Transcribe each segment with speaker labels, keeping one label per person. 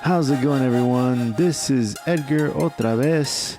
Speaker 1: How's it going, everyone? This is Edgar OtraVez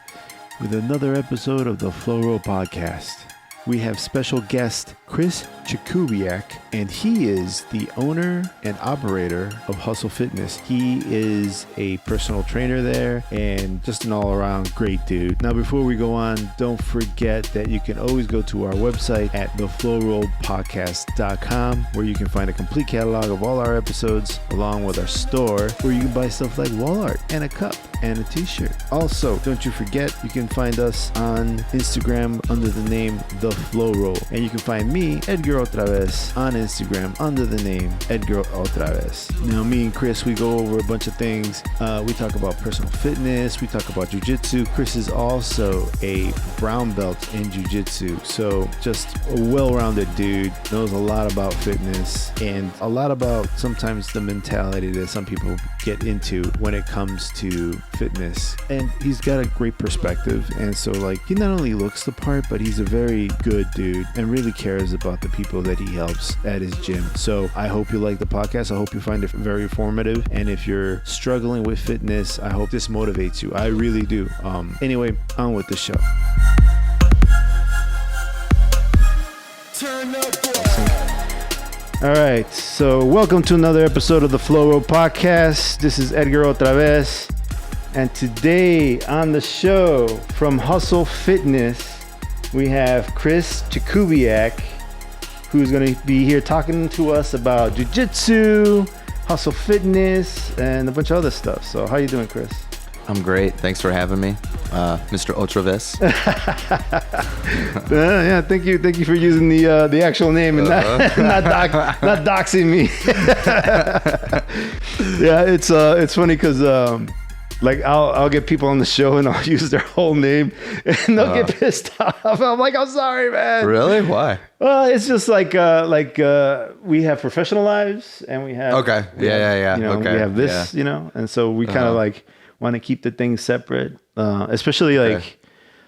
Speaker 1: with another episode of the Flow Roll Podcast. We have special guest Chris Jakubiak, and he is the owner and operator of Hustle Fitness. He is a personal trainer there and just an all-around great dude. Now, before we go on, don't forget that you can always go to our website at theflowrollpodcast.com, where you can find a complete catalog of all our episodes, along with our store, where you can buy stuff like wall art and a cup and a t-shirt. Also, don't you forget, you can find us on Instagram under the name The Flow Roll, and you can find me, Edgar OtraVez, on Instagram under the name Edgar OtraVez. Now, me and Chris, we go over a bunch of things. We talk about personal fitness, we talk about jiu-jitsu. Chris is also a brown belt in jiu-jitsu, so just a well-rounded dude, knows a lot about fitness and a lot about sometimes the mentality that some people get into when it comes to fitness. And he's got a great perspective, and so like he not only looks the part, but he's a very good dude and really cares about the people that he helps at his gym. So I hope you like the podcast. I hope you find it very informative, and if you're struggling with fitness, I hope this motivates you. I really do. Anyway, on with the show.
Speaker 2: Turn up.
Speaker 1: All right, so welcome to another episode of the Flow Roll Podcast. This is Edgar OtraVez, and today on the show from Hustle Fitness, we have Chris Jakubiak, who's going to be here talking to us about jiu-jitsu, Hustle Fitness, and a bunch of other stuff. So how you doing, Chris?
Speaker 2: I'm great. Thanks for having me, Mr. OtraVez.
Speaker 1: Yeah, thank you for using the actual name and not doxing me. Yeah, it's funny because like I'll get people on the show and I'll use their whole name and they'll get pissed off. I'm like, I'm sorry, man.
Speaker 2: Really? Why?
Speaker 1: Well, it's just like we have professional lives and we have
Speaker 2: Yeah.
Speaker 1: You know,
Speaker 2: okay.
Speaker 1: we have this, you know, and so we kind of like want to keep the things separate, especially like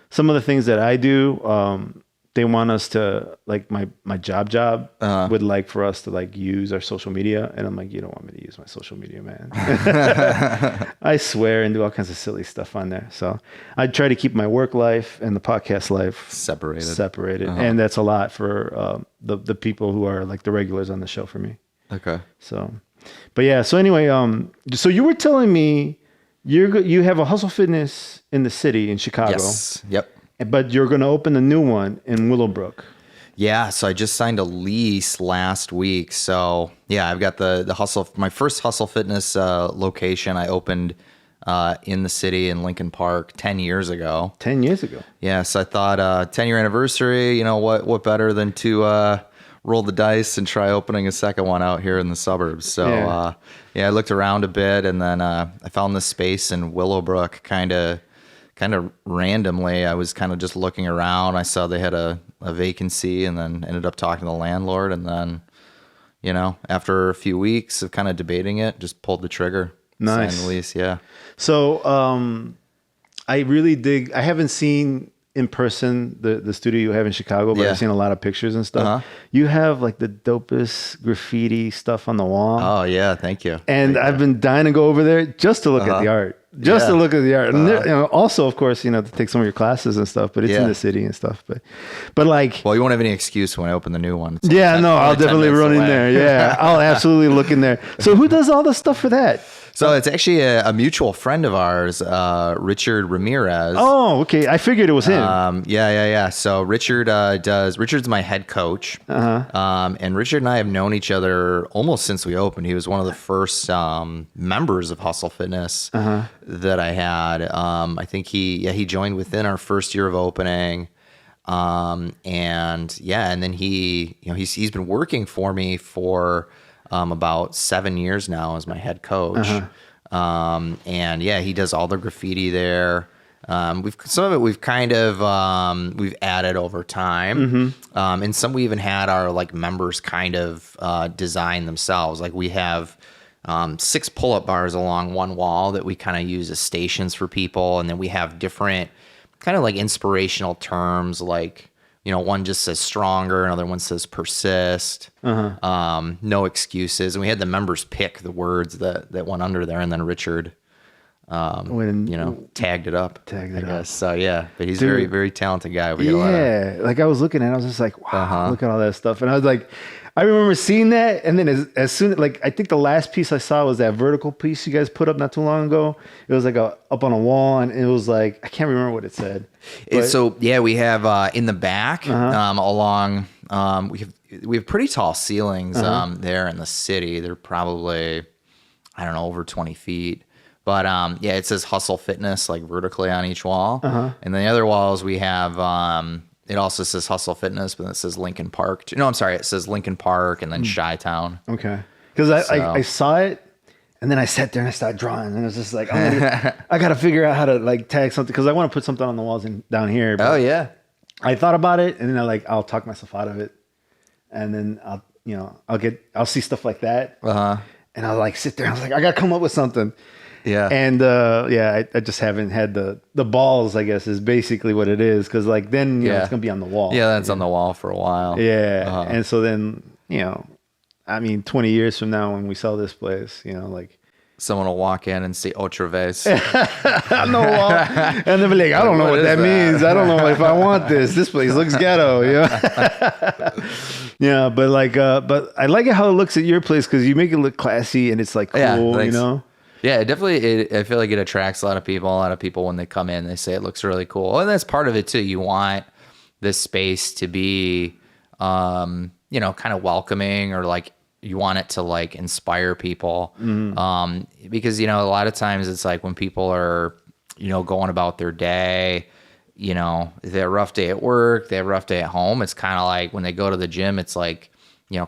Speaker 1: some of the things that I do. They want us to like my job would like for us to like use our social media, and I'm like, you don't want me to use my social media, man. I swear and do all kinds of silly stuff on there. So I try to keep my work life and the podcast life separated, and that's a lot for the people who are like the regulars on the show for me.
Speaker 2: Okay.
Speaker 1: So, but yeah. So anyway, so you were telling me you have a Hustle Fitness in the city in Chicago.
Speaker 2: Yes. Yep.
Speaker 1: But you're going to open a new one in Willowbrook.
Speaker 2: Yeah. So I just signed a lease last week. So yeah, I've got the Hustle, my first Hustle Fitness location. I opened in the city in Lincoln Park 10 years ago.
Speaker 1: 10 years ago.
Speaker 2: Yeah. So I thought 10-year anniversary, you know, what better than to roll the dice and try opening a second one out here in the suburbs. So I looked around a bit, and then I found this space in Willowbrook kind of randomly. I was kind of just looking around. I saw they had a vacancy, and then ended up talking to the landlord. And then, you know, after a few weeks of kind of debating it, just pulled the trigger.
Speaker 1: Nice.
Speaker 2: Signed the lease, yeah.
Speaker 1: So I really dig. I haven't seen in person the studio you have in Chicago, but I've seen a lot of pictures and stuff. You have like the dopest graffiti stuff on the wall.
Speaker 2: Oh yeah, thank you.
Speaker 1: And I've been dying to go over there just to look at the art. To look at the art. And there, you know, also, of course, you know, to take some of your classes and stuff, but it's in the city and stuff. But like,
Speaker 2: well, you won't have any excuse when I open the new one.
Speaker 1: I'll definitely run in there. Yeah, I'll absolutely look in there. So who does all the stuff for that?
Speaker 2: So it's actually a mutual friend of ours, Richard Ramirez.
Speaker 1: Oh, okay. I figured it was him.
Speaker 2: Yeah. So Richard's my head coach. And Richard and I have known each other almost since we opened. He was one of the first members of Hustle Fitness that I had. I think he joined within our first year of opening. And then he's been working for me for about 7 years now as my head coach. He does all the graffiti there. Some of it we've kind of we've added over time. And some we even had our like members kind of design themselves. Like we have 6 pull-up bars along one wall that we kind of use as stations for people, and then we have different kind of like inspirational terms like one just says stronger, another one says persist. No excuses. And we had the members pick the words that went under there, and then Richard, tagged it up. I guess. So yeah, but he's a very, very talented guy.
Speaker 1: Like I was looking at it, I was just like, wow, look at all that stuff. And I was like, I remember seeing that, and then as soon like I think the last piece I saw was that vertical piece you guys put up not too long ago. It was like up on a wall, and it was like I can't remember what it said.
Speaker 2: So yeah, we have in the back along we have pretty tall ceilings there in the city. They're probably over 20 feet. But yeah, it says Hustle Fitness like vertically on each wall, and then the other walls we have. It also says Hustle Fitness, but then it says Lincoln Park. No, I'm sorry. It says Lincoln Park and then Chi-Town.
Speaker 1: Okay. Because I saw it, and then I sat there and I started drawing, and it was just like, I got to figure out how to like tag something, because I want to put something on the walls down here.
Speaker 2: Oh yeah.
Speaker 1: I thought about it, and then I'll talk myself out of it, and then I'll see stuff like that, and I'll like sit there. And I was like, I got to come up with something.
Speaker 2: Yeah.
Speaker 1: And I just haven't had the balls, I guess, is basically what it is. Because like then it's gonna be on the wall.
Speaker 2: Yeah, that's on the wall for a while.
Speaker 1: Yeah. And so then 20 years from now when we sell this place, like
Speaker 2: someone will walk in and see OtraVez
Speaker 1: on the wall, and they'll be like, I don't know what that means. I don't know if I want this. This place looks ghetto. Yeah. But I like it how it looks at your place, because you make it look classy and it's like cool.
Speaker 2: Yeah, definitely. I feel like it attracts a lot of people. A lot of people, when they come in, they say it looks really cool. And that's part of it too. You want this space to be, kind of welcoming, or like you want it to like inspire people. Because, a lot of times it's like when people are, going about their day, they have a rough day at work, they have a rough day at home. It's kind of like when they go to the gym, it's like,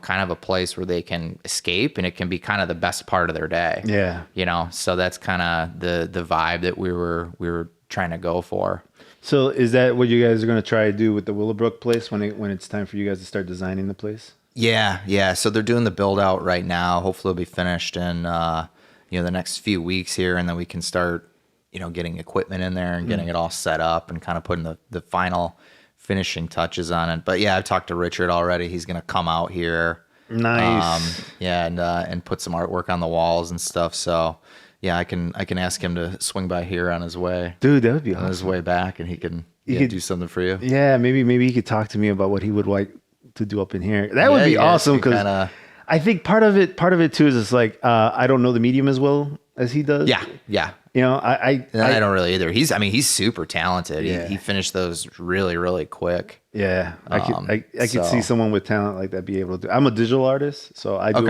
Speaker 2: kind of a place where they can escape, and it can be kind of the best part of their day. Yeah. So that's kind of the vibe that we were trying to go for. So
Speaker 1: is that what you guys are going to try to do with the Willowbrook place when it's time for you guys to start designing the place?
Speaker 2: Yeah. So they're doing the build out right now. Hopefully it'll be finished in, the next few weeks here, and then we can start, getting equipment in there and getting it all set up and kind of putting the final finishing touches on it. But yeah, I've talked to Richard already. He's going to come out here.
Speaker 1: Nice.
Speaker 2: And put some artwork on the walls and stuff. So yeah, I can ask him to swing by here on his way.
Speaker 1: Dude, that would be awesome.
Speaker 2: On his way back, and he could do something for you.
Speaker 1: Yeah, maybe he could talk to me about what he would like to do up in here. That would be awesome, because I think part of it too is it's like I don't know the medium as well as he does.
Speaker 2: Yeah.
Speaker 1: I
Speaker 2: don't really either. He's super talented. Yeah. He finished those really, really quick.
Speaker 1: Yeah. I could see someone with talent like that be able to do. I'm a digital artist, so I do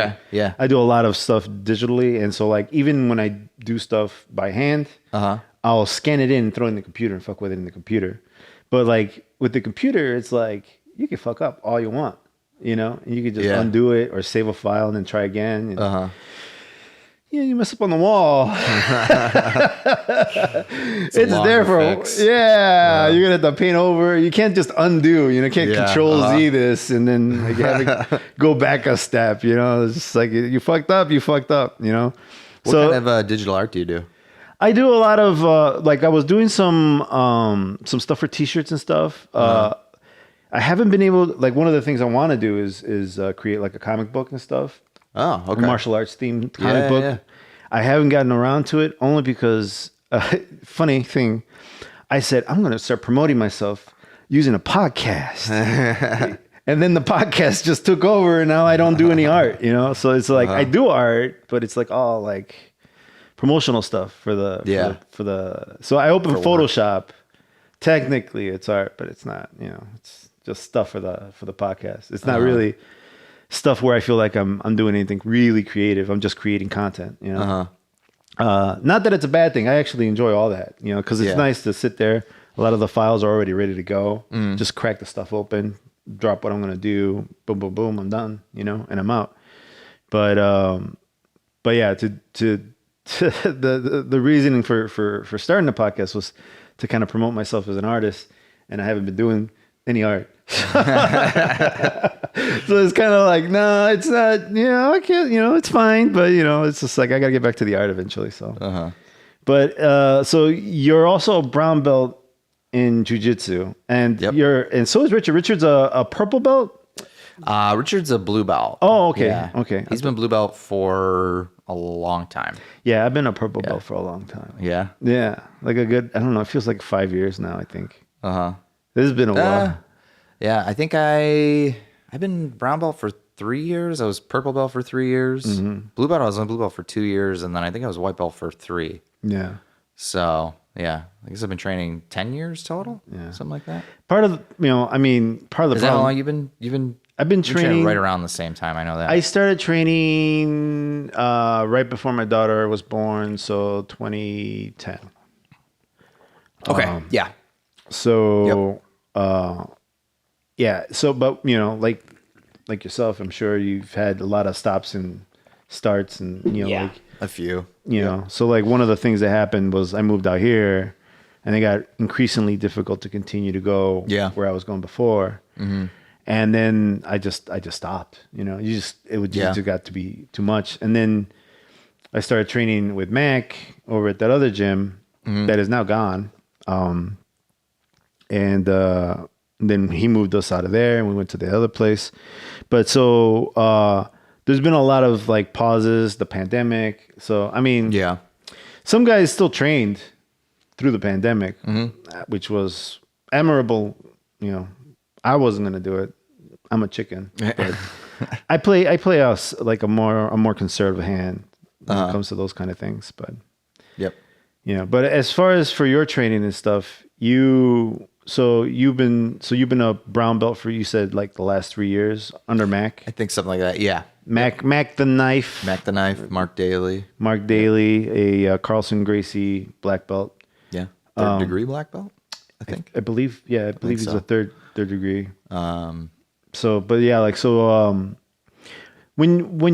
Speaker 1: I do a lot of stuff digitally, and so like even when I do stuff by hand, I'll scan it in and throw it in the computer and fuck with it in the computer. But like with the computer, it's like you can fuck up all you want, and you can just undo it or save a file and then try again. You mess up on the wall. It's there for you're gonna have to paint over. You can't just undo. Can't Control Z this and then like, have to go back a step. It's just like you fucked up. What kind
Speaker 2: of digital art do you do?
Speaker 1: I do a lot of like I was doing some stuff for T-shirts and stuff. I haven't been able to, like one of the things I want to do is create like a comic book and stuff.
Speaker 2: Oh, okay.
Speaker 1: A martial arts themed comic book. Yeah. I haven't gotten around to it only because, funny thing, I said, I'm going to start promoting myself using a podcast. And then the podcast just took over, and now I don't do any art, So it's like, I do art, but it's like all like promotional stuff for the so I open Photoshop. Technically it's art, but it's not, it's just stuff for the podcast. It's not really stuff where I feel like I'm doing anything really creative. I'm just creating content, Not that it's a bad thing. I actually enjoy all that, because it's nice to sit there. A lot of the files are already ready to go. Just crack the stuff open, drop what I'm going to do. Boom, boom, boom. I'm done, and I'm out. But yeah, the reasoning for starting the podcast was to kind of promote myself as an artist, and I haven't been doing any art. So it's kind of like, no, it's not, I can't, it's fine, but it's just like I gotta get back to the art eventually. So but so you're also a brown belt in jiu-jitsu, and
Speaker 2: Yep.
Speaker 1: and so is Richard. Richard's a purple belt.
Speaker 2: Richard's a blue belt.
Speaker 1: Oh, okay.
Speaker 2: Yeah.
Speaker 1: Okay.
Speaker 2: He's been blue belt for a long time.
Speaker 1: Yeah, I've been a purple belt for a long time.
Speaker 2: Yeah.
Speaker 1: Yeah, like a good, I don't know, it feels like 5 years now, I think.
Speaker 2: Uh-huh.
Speaker 1: This has been a while.
Speaker 2: Yeah, I think I've been brown belt for 3 years. I was purple belt for 3 years. Blue belt, I was on blue belt for 2 years, and then I think I was white belt for 3.
Speaker 1: Yeah.
Speaker 2: So, yeah, I guess I've been training 10 years total.
Speaker 1: Yeah.
Speaker 2: Something like that.
Speaker 1: Part of the, part of the
Speaker 2: Is that how
Speaker 1: problem,
Speaker 2: long you've been
Speaker 1: I've been
Speaker 2: you're training
Speaker 1: training
Speaker 2: right around the same time. I know that.
Speaker 1: I started training right before my daughter was born, so 2010.
Speaker 2: Okay. Yeah.
Speaker 1: So, yeah. So, but like yourself, I'm sure you've had a lot of stops and starts, and like
Speaker 2: a few.
Speaker 1: know. So, like one of the things that happened was I moved out here, and it got increasingly difficult to continue to go where I was going before. Mm-hmm. And then I just stopped. It got to be too much. And then I started training with Mac over at that other gym that is now gone. And then he moved us out of there, and we went to the other place. But so there's been a lot of like pauses, the pandemic. So I mean, some guys still trained through the pandemic, which was admirable. I wasn't gonna do it. I'm a chicken. But I play a more conservative hand when it comes to those kind of things. But but as far as for your training and stuff, you've been a brown belt for, you said, like the last 3 years under Mac.
Speaker 2: I think something like that. Yeah.
Speaker 1: Mac the Knife.
Speaker 2: Mark Daly.
Speaker 1: Mark Daly, a Carlson Gracie black belt.
Speaker 2: Yeah. Third degree black belt, I think.
Speaker 1: I believe he's
Speaker 2: so.
Speaker 1: a third degree. When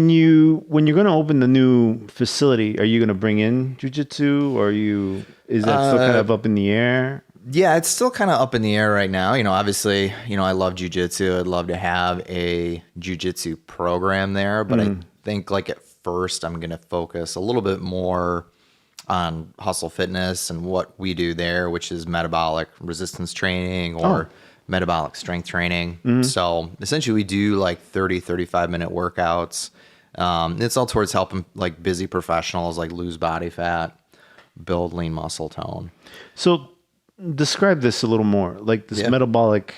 Speaker 1: you're going to open the new facility, are you going to bring in jiu-jitsu, or is that still kind of up in the air?
Speaker 2: Yeah, it's still kind of up in the air right now. Obviously, I love jiu-jitsu. I'd love to have a jiu-jitsu program there, but I think like at first I'm going to focus a little bit more on hustle fitness and what we do there, which is metabolic resistance training or metabolic strength training. So essentially we do like 35 minute workouts. It's all towards helping like busy professionals like lose body fat, build lean muscle tone.
Speaker 1: So describe this a little more, like this metabolic,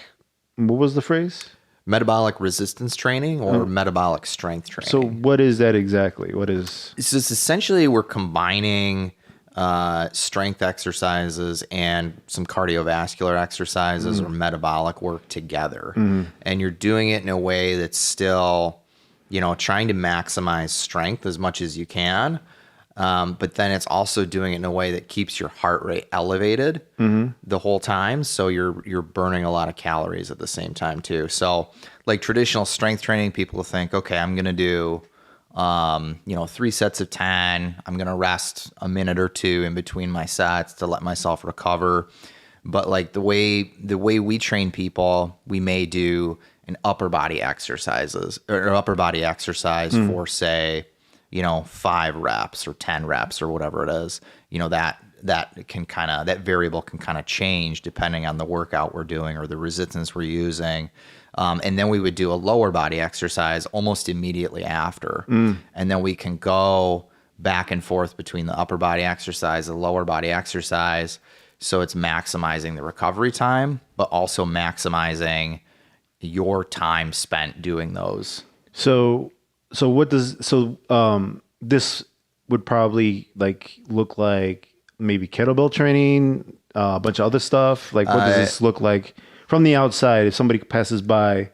Speaker 1: what was the phrase?
Speaker 2: Metabolic resistance training or metabolic strength training.
Speaker 1: So what is that exactly? It's
Speaker 2: just essentially we're combining strength exercises and some cardiovascular exercises or metabolic work together. And you're doing it in a way that's still, trying to maximize strength as much as you can. But then it's also doing it in a way that keeps your heart rate elevated the whole time. So you're burning a lot of calories at the same time too. So like traditional strength training, people think, okay, I'm going to do 3 sets of 10. I'm going to rest a minute or two in between my sets to let myself recover. But like the way we train people, we may do an upper body exercise for say, 5 reps or 10 reps or whatever it is, that variable can kind of change depending on the workout we're doing or the resistance we're using. And then we would do a lower body exercise almost immediately after. And then we can go back and forth between the upper body exercise and the lower body exercise. So it's maximizing the recovery time, but also maximizing your time spent doing those.
Speaker 1: So this would probably like look like maybe kettlebell training, a bunch of other stuff. Like what does this look like from the outside? If somebody passes by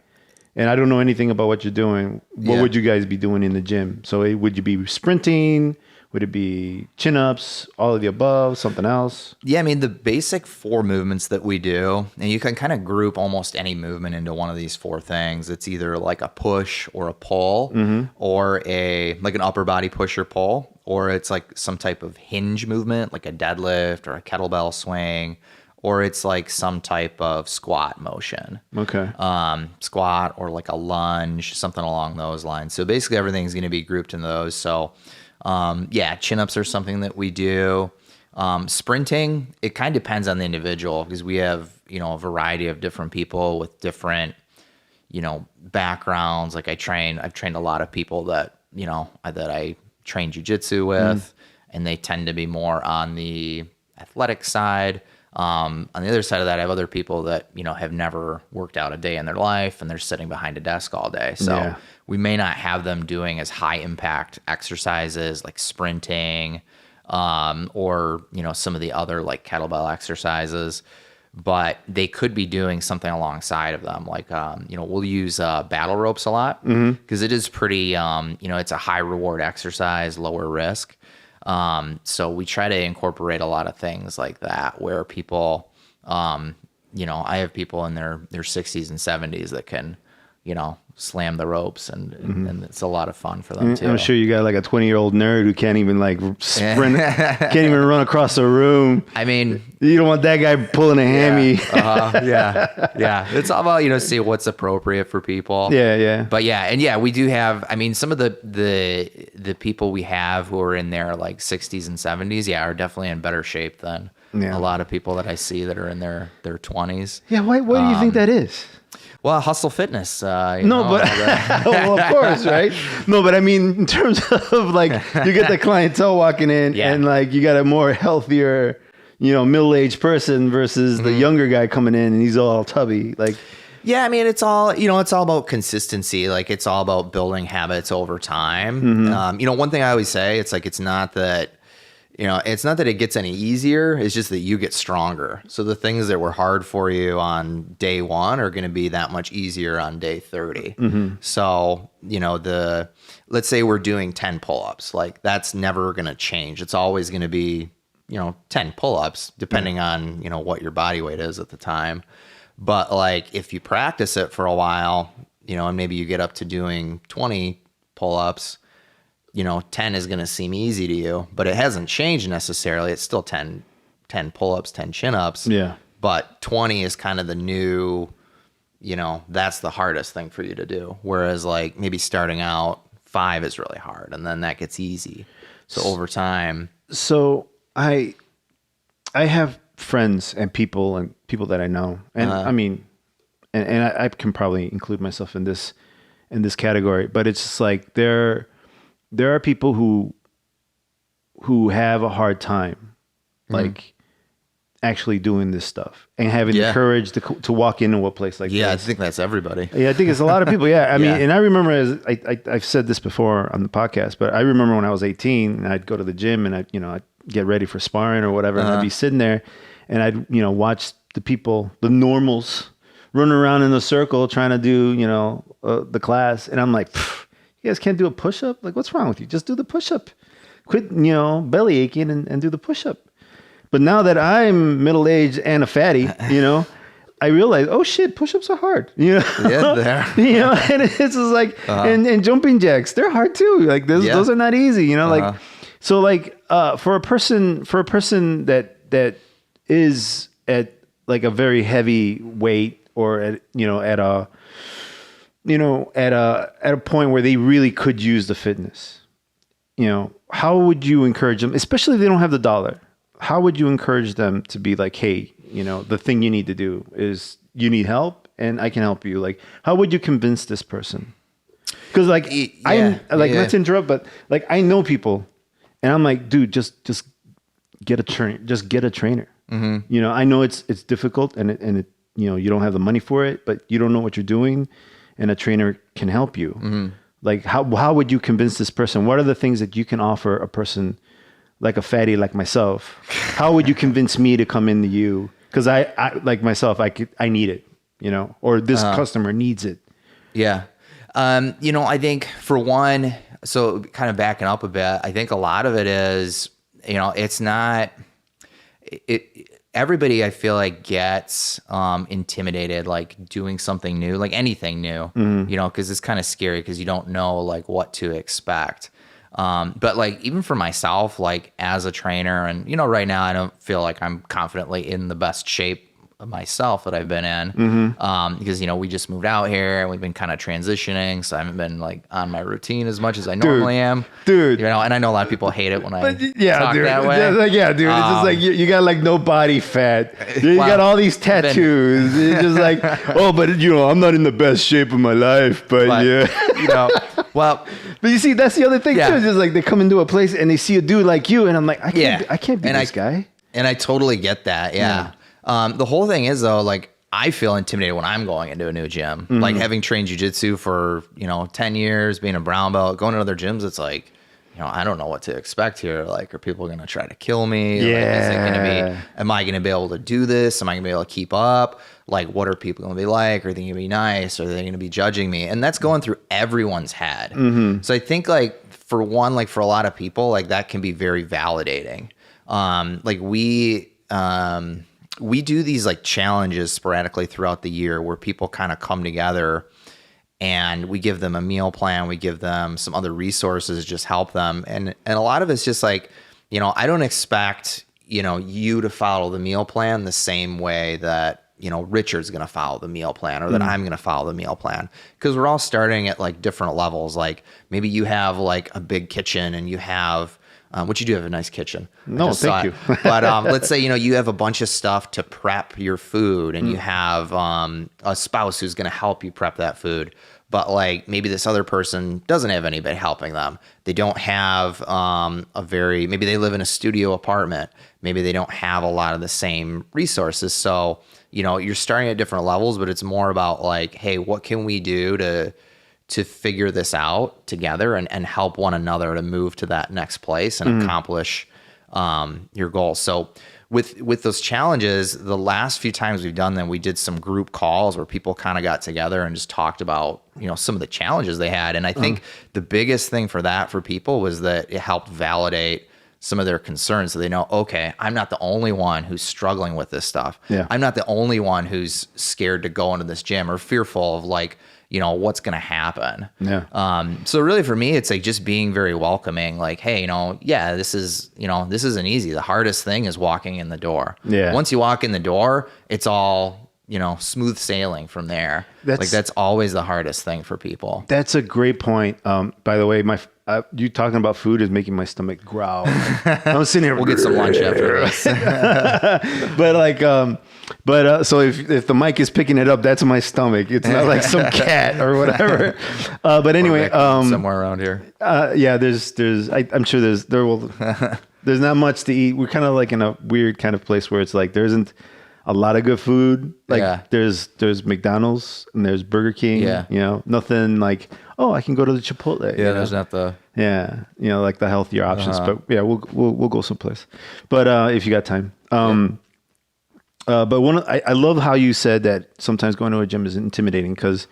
Speaker 1: and I don't know anything about what you're doing, what would you guys be doing in the gym? So would you be sprinting? Would it be chin-ups, all of the above, something else?
Speaker 2: Yeah, I mean, the basic 4 movements that we do, and you can kind of group almost any movement into one of these 4 things. It's either like a push or a pull, or like an upper body push or pull, or it's like some type of hinge movement, like a deadlift or a kettlebell swing, or it's like some type of squat motion.
Speaker 1: Okay.
Speaker 2: Squat or like a lunge, something along those lines. So basically everything's going to be grouped in those. So chin-ups are something that we do. Sprinting, it kind of depends on the individual because we have, a variety of different people with different, backgrounds. Like I've trained a lot of people that, that I train jujitsu with, and they tend to be more on the athletic side. On the other side of that, I have other people that, have never worked out a day in their life and they're sitting behind a desk all day. So we may not have them doing as high impact exercises like sprinting, or, some of the other like kettlebell exercises, but they could be doing something alongside of them. Like, we'll use battle ropes a lot because it is pretty, it's a high reward exercise, lower risk. So we try to incorporate a lot of things like that where people, I have people in their 60s and 70s that can, slam the ropes and it's a lot of fun for them too.
Speaker 1: I'm sure you got like a 20-year-old nerd who can't even like sprint, can't even run across the room.
Speaker 2: I mean,
Speaker 1: you don't want that guy pulling a hammy.
Speaker 2: Yeah. It's all about, see what's appropriate for people.
Speaker 1: Yeah.
Speaker 2: But we do have, some of the people we have who are in their like 60s and 70s, are definitely in better shape than a lot of people that I see that are in their 20s.
Speaker 1: Yeah. Why do you think that is?
Speaker 2: Well, hustle fitness.
Speaker 1: But well, of course, right? No, but I mean, in terms of like, you get the clientele walking in, and like you got a more healthier, middle-aged person versus the younger guy coming in and he's all tubby. Like,
Speaker 2: yeah, it's all it's all about consistency. Like it's all about building habits over time. One thing I always say, it's like it's not that it gets any easier. It's just that you get stronger. So the things that were hard for you on day 1 are going to be that much easier on day 30. So, let's say we're doing 10 pull-ups, like that's never going to change. It's always going to be, 10 pull-ups depending on, what your body weight is at the time. But like if you practice it for a while, and maybe you get up to doing 20 pull-ups, 10 is going to seem easy to you, but it hasn't changed necessarily. It's still 10 pull-ups, 10 chin-ups.
Speaker 1: Yeah.
Speaker 2: But 20 is kind of the new, that's the hardest thing for you to do. Whereas like maybe starting out 5 is really hard and then that gets easy. So over time.
Speaker 1: So I have friends and people that I know. And and I can probably include myself in this category, but it's just like there are people who have a hard time, like actually doing this stuff and having the courage to walk into a place like this.
Speaker 2: Yeah, I think that's everybody.
Speaker 1: Yeah, I think it's a lot of people. Yeah, I mean, and I remember I've said this before on the podcast, but I remember when I was 18 and I'd go to the gym and I'd get ready for sparring or whatever, and I'd be sitting there and I'd watch the people, the normals, running around in a circle trying to do the class, and I'm like, you guys can't do a push-up? Like, what's wrong with you? Just do the push-up. Quit, belly aching and do the push-up. But now that I'm middle-aged and a fatty, I realize, oh shit, push-ups are hard.
Speaker 2: Yeah, they're.
Speaker 1: And it's just like, and jumping jacks, they're hard too. Like those are not easy. Like, so like for a person that is at like a very heavy weight or at a point where they really could use the fitness, how would you encourage them, especially if they don't have the dollar? How would you encourage them to be like, hey, the thing you need to do is you need help and I can help you. Like, how would you convince this person? Because like, let's interrupt, but like, I know people and I'm like, dude, just get a trainer. Just get a trainer. I know it's difficult and it you don't have the money for it, but you don't know what you're doing. And a trainer can help you. Like how would you convince this person? What are the things that you can offer a person like a fatty like myself? How would you convince me to come into you? Because I like myself, I need it, or this customer needs it.
Speaker 2: Yeah. I think for one, so kind of backing up a bit, I think a lot of it is, it's not, everybody I feel like gets intimidated, like doing something new, like anything new, because it's kind of scary because you don't know like what to expect. But like even for myself, like as a trainer and, right now I don't feel like I'm confidently in the best shape myself that I've been in, because, you know, we just moved out here and we've been kind of transitioning. So I haven't been like on my routine as much as I normally am.
Speaker 1: Dude.
Speaker 2: You know, and I know a lot of people hate it when I talk
Speaker 1: dude.
Speaker 2: that way.
Speaker 1: Yeah, dude. It's just like you got like no body fat. You got all these tattoos. It's just like, oh, but you know, I'm not in the best shape of my life. But yeah.
Speaker 2: You know, well.
Speaker 1: But you see, that's the other thing too. It's just like they come into a place and they see a dude like you, and I'm like, I can't be this guy.
Speaker 2: And I totally get that. Yeah. The whole thing is though, like I feel intimidated when I'm going into a new gym, like having trained jiu-jitsu for, you know, 10 years, being a brown belt, going to other gyms. It's like, you know, I don't know what to expect here. Like, are people going to try to kill me?
Speaker 1: Yeah.
Speaker 2: Like, is it going to be, am I going to be able to do this? Am I going to be able to keep up? Like, what are people going to be like? Are they going to be nice? Are they going to be judging me? And that's going through everyone's head. So I think like for one, like for a lot of people, like that can be very validating. Like we do these like challenges sporadically throughout the year where people kind of come together and we give them a meal plan. We give them some other resources, just help them. And a lot of it's just like, you know, I don't expect, you know, you to follow the meal plan the same way that, you know, Richard's going to follow the meal plan or that I'm going to follow the meal plan, because we're all starting at like different levels. Like maybe you have like a big kitchen and you have, which you do have a nice kitchen.
Speaker 1: No, thank you.
Speaker 2: But let's say, you know, you have a bunch of stuff to prep your food and you have a spouse who's going to help you prep that food. But like maybe this other person doesn't have anybody helping them. They don't have maybe they live in a studio apartment. Maybe they don't have a lot of the same resources. So, you know, you're starting at different levels, but it's more about like, hey, what can we do to figure this out together and help one another to move to that next place and accomplish your goals. So with those challenges, the last few times we've done them, we did some group calls where people kind of got together and just talked about, you know, some of the challenges they had. And I think the biggest thing for people was that it helped validate some of their concerns, so they know, okay, I'm not the only one who's struggling with this stuff.
Speaker 1: Yeah.
Speaker 2: I'm not the only one who's scared to go into this gym or fearful of like, you know, what's going to happen.
Speaker 1: Yeah.
Speaker 2: So really for me, it's like just being very welcoming. Like, hey, you know, yeah, this isn't easy. The hardest thing is walking in the door.
Speaker 1: Yeah.
Speaker 2: Once you walk in the door, it's all, you know, smooth sailing from there. That's always the hardest thing for people.
Speaker 1: That's a great point. By the way, you talking about food is making my stomach growl. I'm sitting here.
Speaker 2: We'll get some lunch after this.
Speaker 1: But like, so if the mic is picking it up, that's my stomach. It's not like some cat or whatever. But anyway,
Speaker 2: somewhere around here.
Speaker 1: Yeah, I'm sure there's not much to eat. We're kind of like in a weird kind of place where it's like there isn't a lot of good food. Like there's McDonald's and there's Burger King.
Speaker 2: Yeah.
Speaker 1: You know, nothing like, oh, I can go to the Chipotle.
Speaker 2: Yeah, there's not the.
Speaker 1: Yeah, you know, like the healthier options. But yeah, we'll go someplace. But if you got time. But I love how you said that sometimes going to a gym is intimidating because,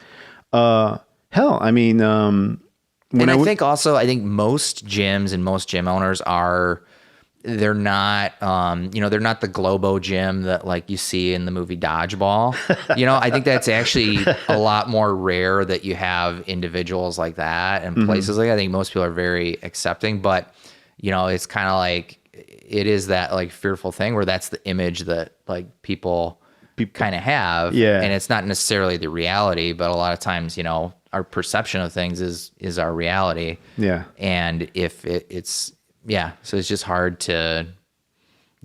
Speaker 1: hell, I mean,
Speaker 2: I think most gyms and most gym owners they're not, they're not the Globo gym that like you see in the movie Dodgeball. You know, I think that's actually a lot more rare that you have individuals like that and places like that. I think most people are very accepting, but you know, it's kind of like, it is that like fearful thing where that's the image that like people kind of have.
Speaker 1: Yeah.
Speaker 2: And it's not necessarily the reality, but a lot of times, you know, our perception of things is our reality.
Speaker 1: Yeah.
Speaker 2: And if so it's just hard to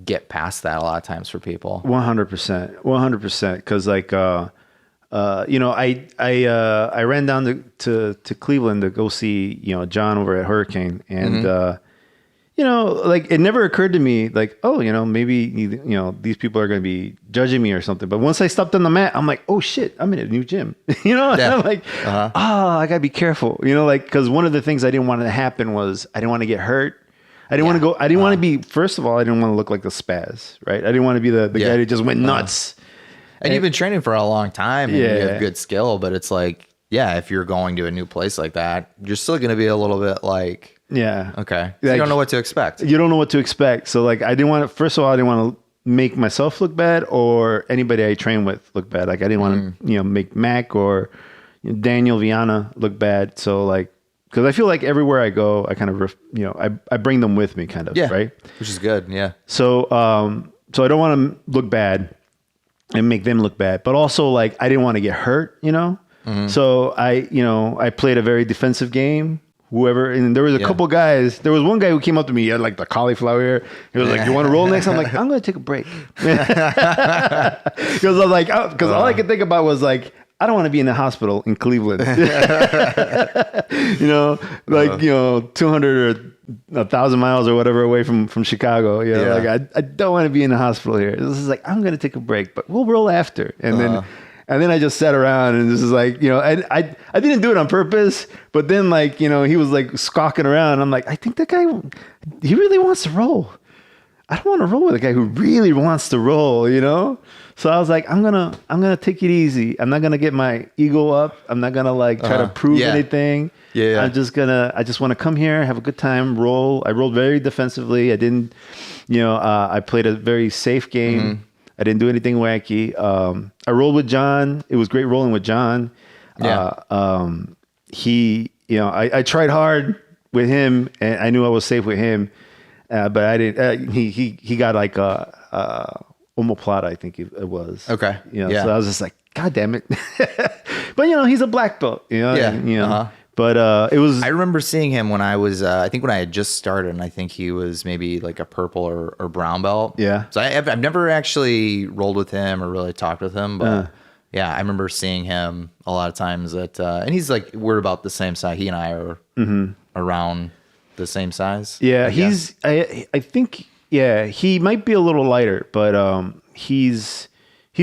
Speaker 2: get past that a lot of times for people.
Speaker 1: 100%. Cause like, you know, I ran down to Cleveland to go see, you know, John over at Hurricane and, you know, like it never occurred to me like, oh, you know, maybe, you know, these people are going to be judging me or something. But once I stepped on the mat, I'm like, oh shit, I'm in a new gym, you know, and I'm like, I gotta be careful, you know, like, cause one of the things I didn't want to happen was I didn't want to get hurt. I didn't want to go, I didn't want to be, first of all, I didn't want to look like the spaz, right? I didn't want to be the guy that just went nuts.
Speaker 2: And you've been training for a long time and you have good skill, but it's like, yeah, if you're going to a new place like that, you're still going to be a little bit like,
Speaker 1: yeah.
Speaker 2: Okay.
Speaker 1: Like,
Speaker 2: you don't know what to expect.
Speaker 1: You don't know what to expect. So like, I didn't want to, first of all, I didn't want to make myself look bad or anybody I train with look bad. Like I didn't want to, you know, make Mac or Daniel Viana look bad. So like, cause I feel like everywhere I go, I kind of, you know, I bring them with me kind of, right?
Speaker 2: Which is good. Yeah.
Speaker 1: So, so I don't want to look bad. and make them look bad. But also, like, I didn't want to get hurt, you know? So I played a very defensive game. Whoever, and there was a couple guys. There was one guy who came up to me. He had like the cauliflower ear. He was like, "You want to roll next?" I'm like, "I'm going to take a break," because I was like, because all I could think about was like, I don't want to be in the hospital in Cleveland. 200 or 1,000 miles or whatever away from Chicago. Like I don't want to be in the hospital here. This is like, I'm going to take a break, but we'll roll after, and then I just sat around and this is like, and I didn't do it on purpose, but then like, he was like squawking around. I'm like, I think that guy, he really wants to roll. I don't want to roll with a guy who really wants to roll, So I was like, I'm gonna take it easy. I'm not gonna get my ego up. I'm not gonna like try to prove anything. Yeah. I just want to come here, have a good time, roll. I rolled very defensively. I didn't, I played a very safe game. I didn't do anything wacky. I rolled with John. It was great rolling with John. Yeah. I tried hard with him, and I knew I was safe with him, but I didn't. He got like omoplata, I think it was. Okay. So I was just like, God damn it. But he's a black belt. But it was.
Speaker 2: I remember seeing him when I was, I think when I had just started, and I think he was maybe like a purple or brown belt. Yeah. So I've never actually rolled with him or really talked with him, but yeah, I remember seeing him a lot of times and he's like, we're about the same size. He and I are around the same size.
Speaker 1: Yeah, I think, he might be a little lighter, but he's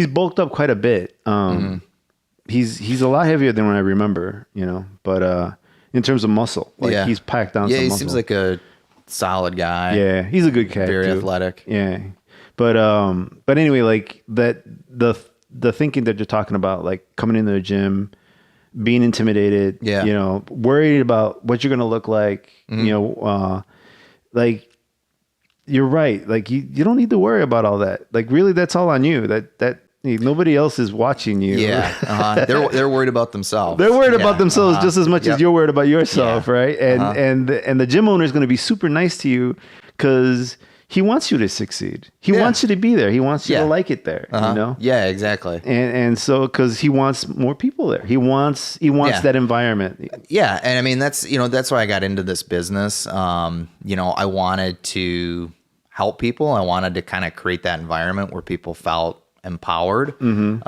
Speaker 1: bulked up quite a bit. He's a lot heavier than when I remember, but in terms of muscle, like he's packed down some muscle.
Speaker 2: Yeah, he seems like a solid guy.
Speaker 1: Yeah, he's a good cat.
Speaker 2: Very athletic.
Speaker 1: Yeah. But anyway, like the thinking that you're talking about, like coming into the gym, being intimidated, worried about what you're going to look like, like you're right. Like you don't need to worry about all that. Like really, that's all on you. That nobody else is watching you.
Speaker 2: Yeah, they're worried about themselves.
Speaker 1: They're worried about themselves just as much as you're worried about yourself, right? And the gym owner is going to be super nice to you because he wants you to succeed. He wants you to be there. He wants you to like it there.
Speaker 2: Yeah, exactly.
Speaker 1: And so because he wants more people there. He wants that environment.
Speaker 2: Yeah, and I mean that's why I got into this business. I wanted to help people. I wanted to kind of create that environment where people felt empowered. And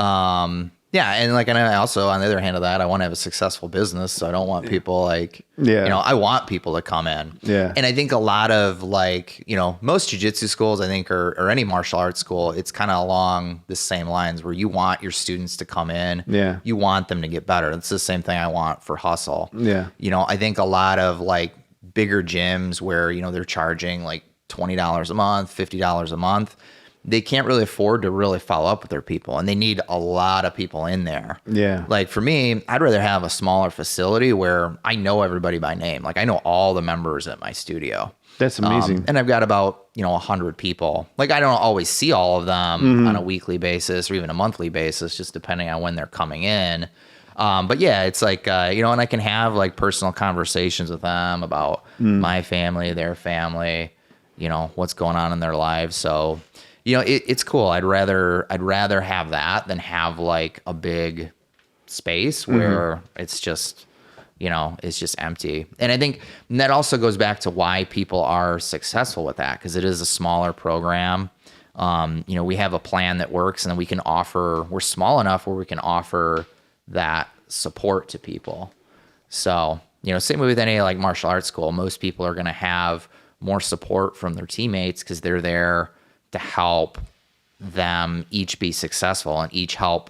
Speaker 2: I also, on the other hand of that, I want to have a successful business. So I don't want people like, I want people to come in. Yeah. And I think a lot of most jiu-jitsu schools, I think, or any martial arts school, it's kind of along the same lines where you want your students to come in. Yeah. You want them to get better. It's the same thing I want for hustle. Yeah. I think a lot of like bigger gyms where, they're charging like $20 a month, $50 a month, they can't really afford to really follow up with their people, and they need a lot of people in there. Yeah. Like for me, I'd rather have a smaller facility where I know everybody by name. Like I know all the members at my studio.
Speaker 1: That's amazing.
Speaker 2: And I've got about, 100 people. Like I don't always see all of them on a weekly basis or even a monthly basis, just depending on when they're coming in. But yeah, it's like, and I can have like personal conversations with them about my family, their family, what's going on in their lives. So, it's cool. I'd rather have that than have like a big space where it's just, it's just empty. And I think that also goes back to why people are successful with that, because it is a smaller program. We have a plan that works, and then we're small enough where we can offer that support to people. So, same with any like martial arts school, most people are going to have more support from their teammates because they're there to help them each be successful and each help,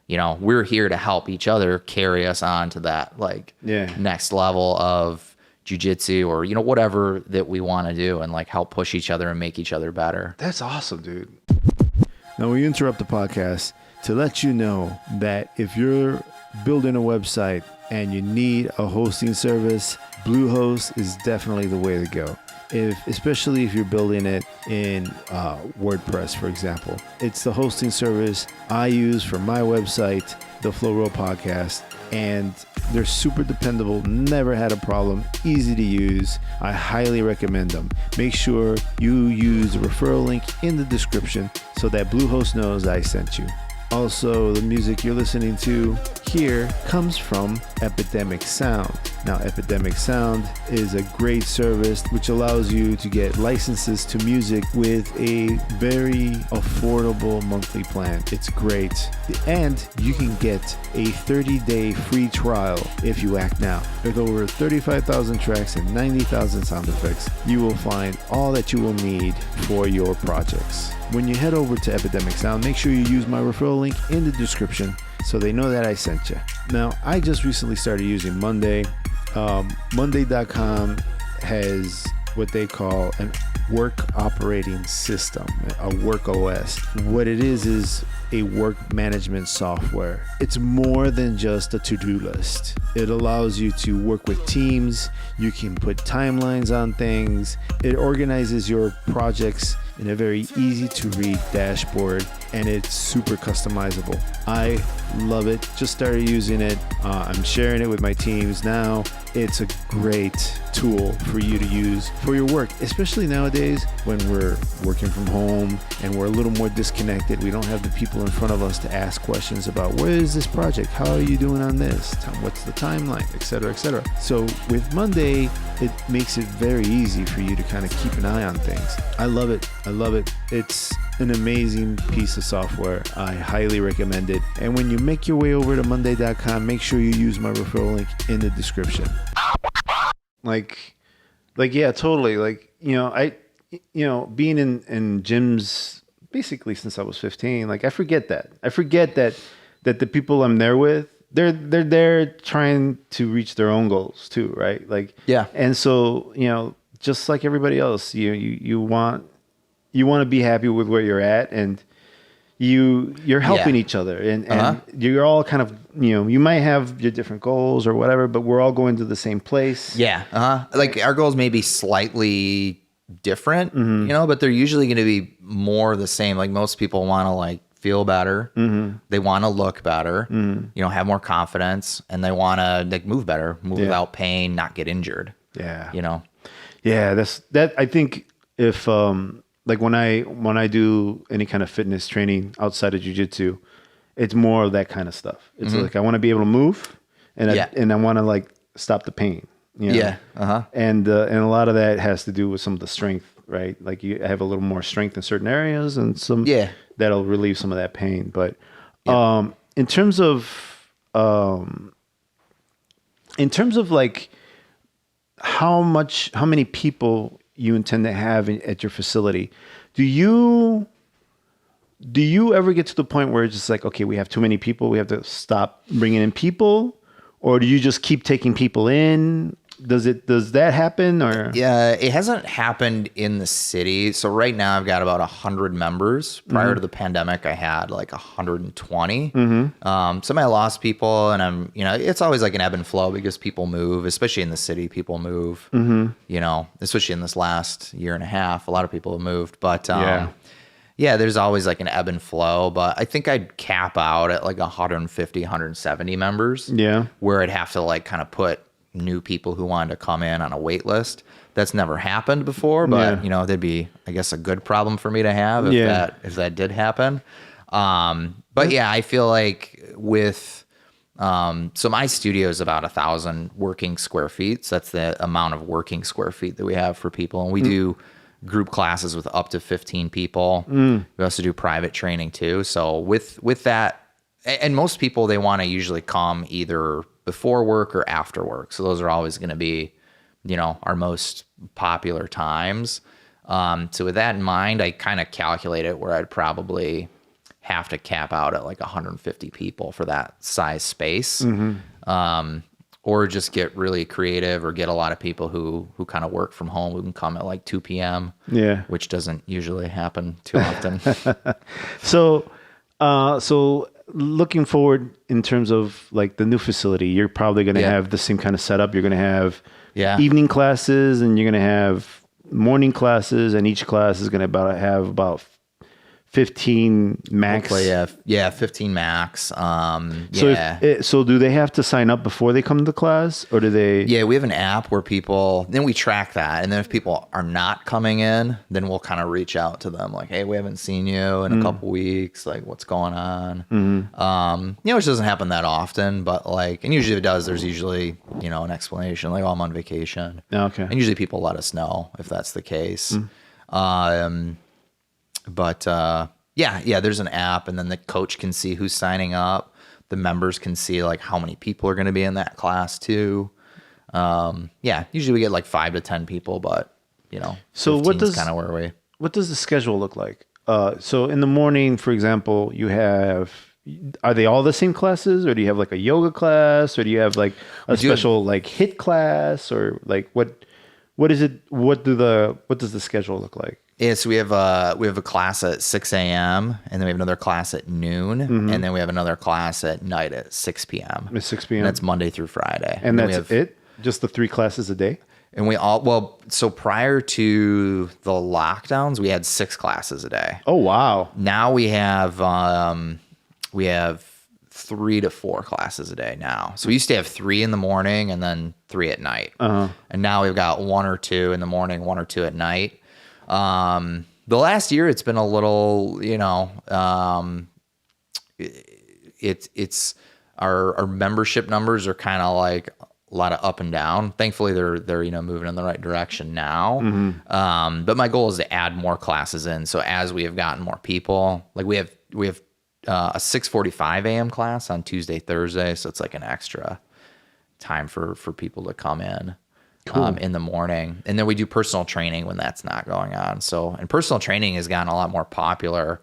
Speaker 2: we're here to help each other carry us on to that next level of jiu-jitsu or, whatever that we want to do, and like help push each other and make each other better.
Speaker 1: That's awesome, dude. Now we interrupt the podcast to let you know that if you're building a website and you need a hosting service, Bluehost is definitely the way to go. Especially if you're building it in WordPress, for example. It's the hosting service I use for my website, the Flow Roll Podcast, and they're super dependable, never had a problem, easy to use. I highly recommend them. Make sure you use the referral link in the description so that Bluehost knows I sent you. Also, the music you're listening to here comes from Epidemic Sound. Now, Epidemic Sound is a great service which allows you to get licenses to music with a very affordable monthly plan. It's great. And you can get a 30-day free trial if you act now. With over 35,000 tracks and 90,000 sound effects, you will find all that you will need for your projects. When you head over to Epidemic Sound, make sure you use my referral link in the description so they know that I sent you. Now, I just recently started using Monday. Monday.com has what they call a work operating system, a work OS. What it is a work management software. It's more than just a to-do list. It allows you to work with teams. You can put timelines on things. It organizes your projects in a very easy to read dashboard, and it's super customizable. I love it. Just started using it. I'm sharing it with my teams now. It's a great tool for you to use for your work, especially nowadays when we're working from home and we're a little more disconnected. We don't have the people in front of us to ask questions about where is this project? How are you doing on this? What's the timeline, etc., etc. So with Monday, it makes it very easy for you to kind of keep an eye on things. I love it. I love it. It's an amazing piece of software. I highly recommend it. And when you make your way over to monday.com, make sure you use my referral link in the description. Yeah, totally. Being in gyms basically since I was 15, I forget that. I forget that the people I'm there with, they're there trying to reach their own goals too, right?
Speaker 2: Yeah.
Speaker 1: And so, just like everybody else, you want to be happy with where you're at, and you're helping each other, and you're all kind of, you might have your different goals or whatever, but we're all going to the same place.
Speaker 2: Yeah. Our goals may be slightly different, but they're usually going to be more the same. Like most people want to feel better. Mm-hmm. They want to look better, have more confidence, and they want to move better, move without pain, not get injured.
Speaker 1: Yeah.
Speaker 2: Yeah.
Speaker 1: That I think if, when I do any kind of fitness training outside of jiu-jitsu, it's more of that kind of stuff. It's I want to be able to move, and I want to stop the pain.
Speaker 2: Yeah.
Speaker 1: And a lot of that has to do with some of the strength, right? You have a little more strength in certain areas, and some that'll relieve some of that pain. But in terms of how many people you intend to have at your facility, do you ever get to the point where it's just okay, we have too many people, we have to stop bringing in people, or do you just keep taking people in? Does that happen, or?
Speaker 2: Yeah, it hasn't happened in the city. So right now I've got about 100 members. Prior to the pandemic, I had 120. Some I lost people, and it's always an ebb and flow because people move, especially in the city. People move, especially in this last year and a half, a lot of people have moved. But there's always an ebb and flow. But I think I'd cap out at 150, 170 members. Yeah, where I'd have to kind of put new people who wanted to come in on a wait list. That's never happened before, but that'd be, I guess, a good problem for me to have if that did happen. But I feel with so my studio is about 1,000 working square feet. So that's the amount of working square feet that we have for people, and we do group classes with up to 15 people. We also do private training too. So with that, and most people, they want to usually come either before work or after work. So those are always going to be, our most popular times. So with that in mind, I kind of calculate it where I'd probably have to cap out at 150 people for that size space. Or just get really creative, or get a lot of people who kind of work from home who can come at 2 p.m. Yeah, which doesn't usually happen too often.
Speaker 1: So looking forward in terms of the new facility, you're probably going to have the same kind of setup. You're going to have evening classes, and you're going to have morning classes, and each class is going to have about 15 max.
Speaker 2: Hopefully, yeah, 15 max.
Speaker 1: So
Speaker 2: Yeah.
Speaker 1: so do they have to sign up before they come to the class, or do they?
Speaker 2: Yeah, we have an app where then we track that. And then if people are not coming in, then we'll kind of reach out to them like, hey, we haven't seen you in a couple weeks. Like, what's going on? Which doesn't happen that often, but like, and usually if it does, there's usuly, an explanation like, oh, I'm on vacation.
Speaker 1: Okay.
Speaker 2: And usually people let us know if that's the case. But yeah, there's an app, and then the coach can see who's signing up. The members can see like how many people are going to be in that class too. Usually we get like 5 to 10 people, but
Speaker 1: So what does
Speaker 2: kind of where
Speaker 1: what does the schedule look like? So in the morning, for example, are they all the same classes, or do you have like a yoga class, or do you have like a special like HIIT class, or like what is it? What does the schedule look like?
Speaker 2: Yeah, so we have a class at 6 a.m. and then we have another class at noon, and then we have another class at night at 6 p.m.
Speaker 1: At 6 p.m.
Speaker 2: And that's Monday through Friday.
Speaker 1: And that's it? Just the 3 classes a day?
Speaker 2: And so prior to the lockdowns, we had 6 classes a day.
Speaker 1: Oh, wow.
Speaker 2: Now we have 3 to 4 classes a day now. So we used to have 3 in the morning and then 3 at night. And now we've got 1 or 2 in the morning, 1 or 2 at night. The last year it's been a little, it's our membership numbers are kind of like a lot of up and down. Thankfully they're moving in the right direction now. But my goal is to add more classes in. So as we have gotten more people, like we have a 6:45 a.m. class on Tuesday, Thursday. So it's like an extra time for people to come in. Cool. In the morning. And then we do personal training when that's not going on. And personal training has gotten a lot more popular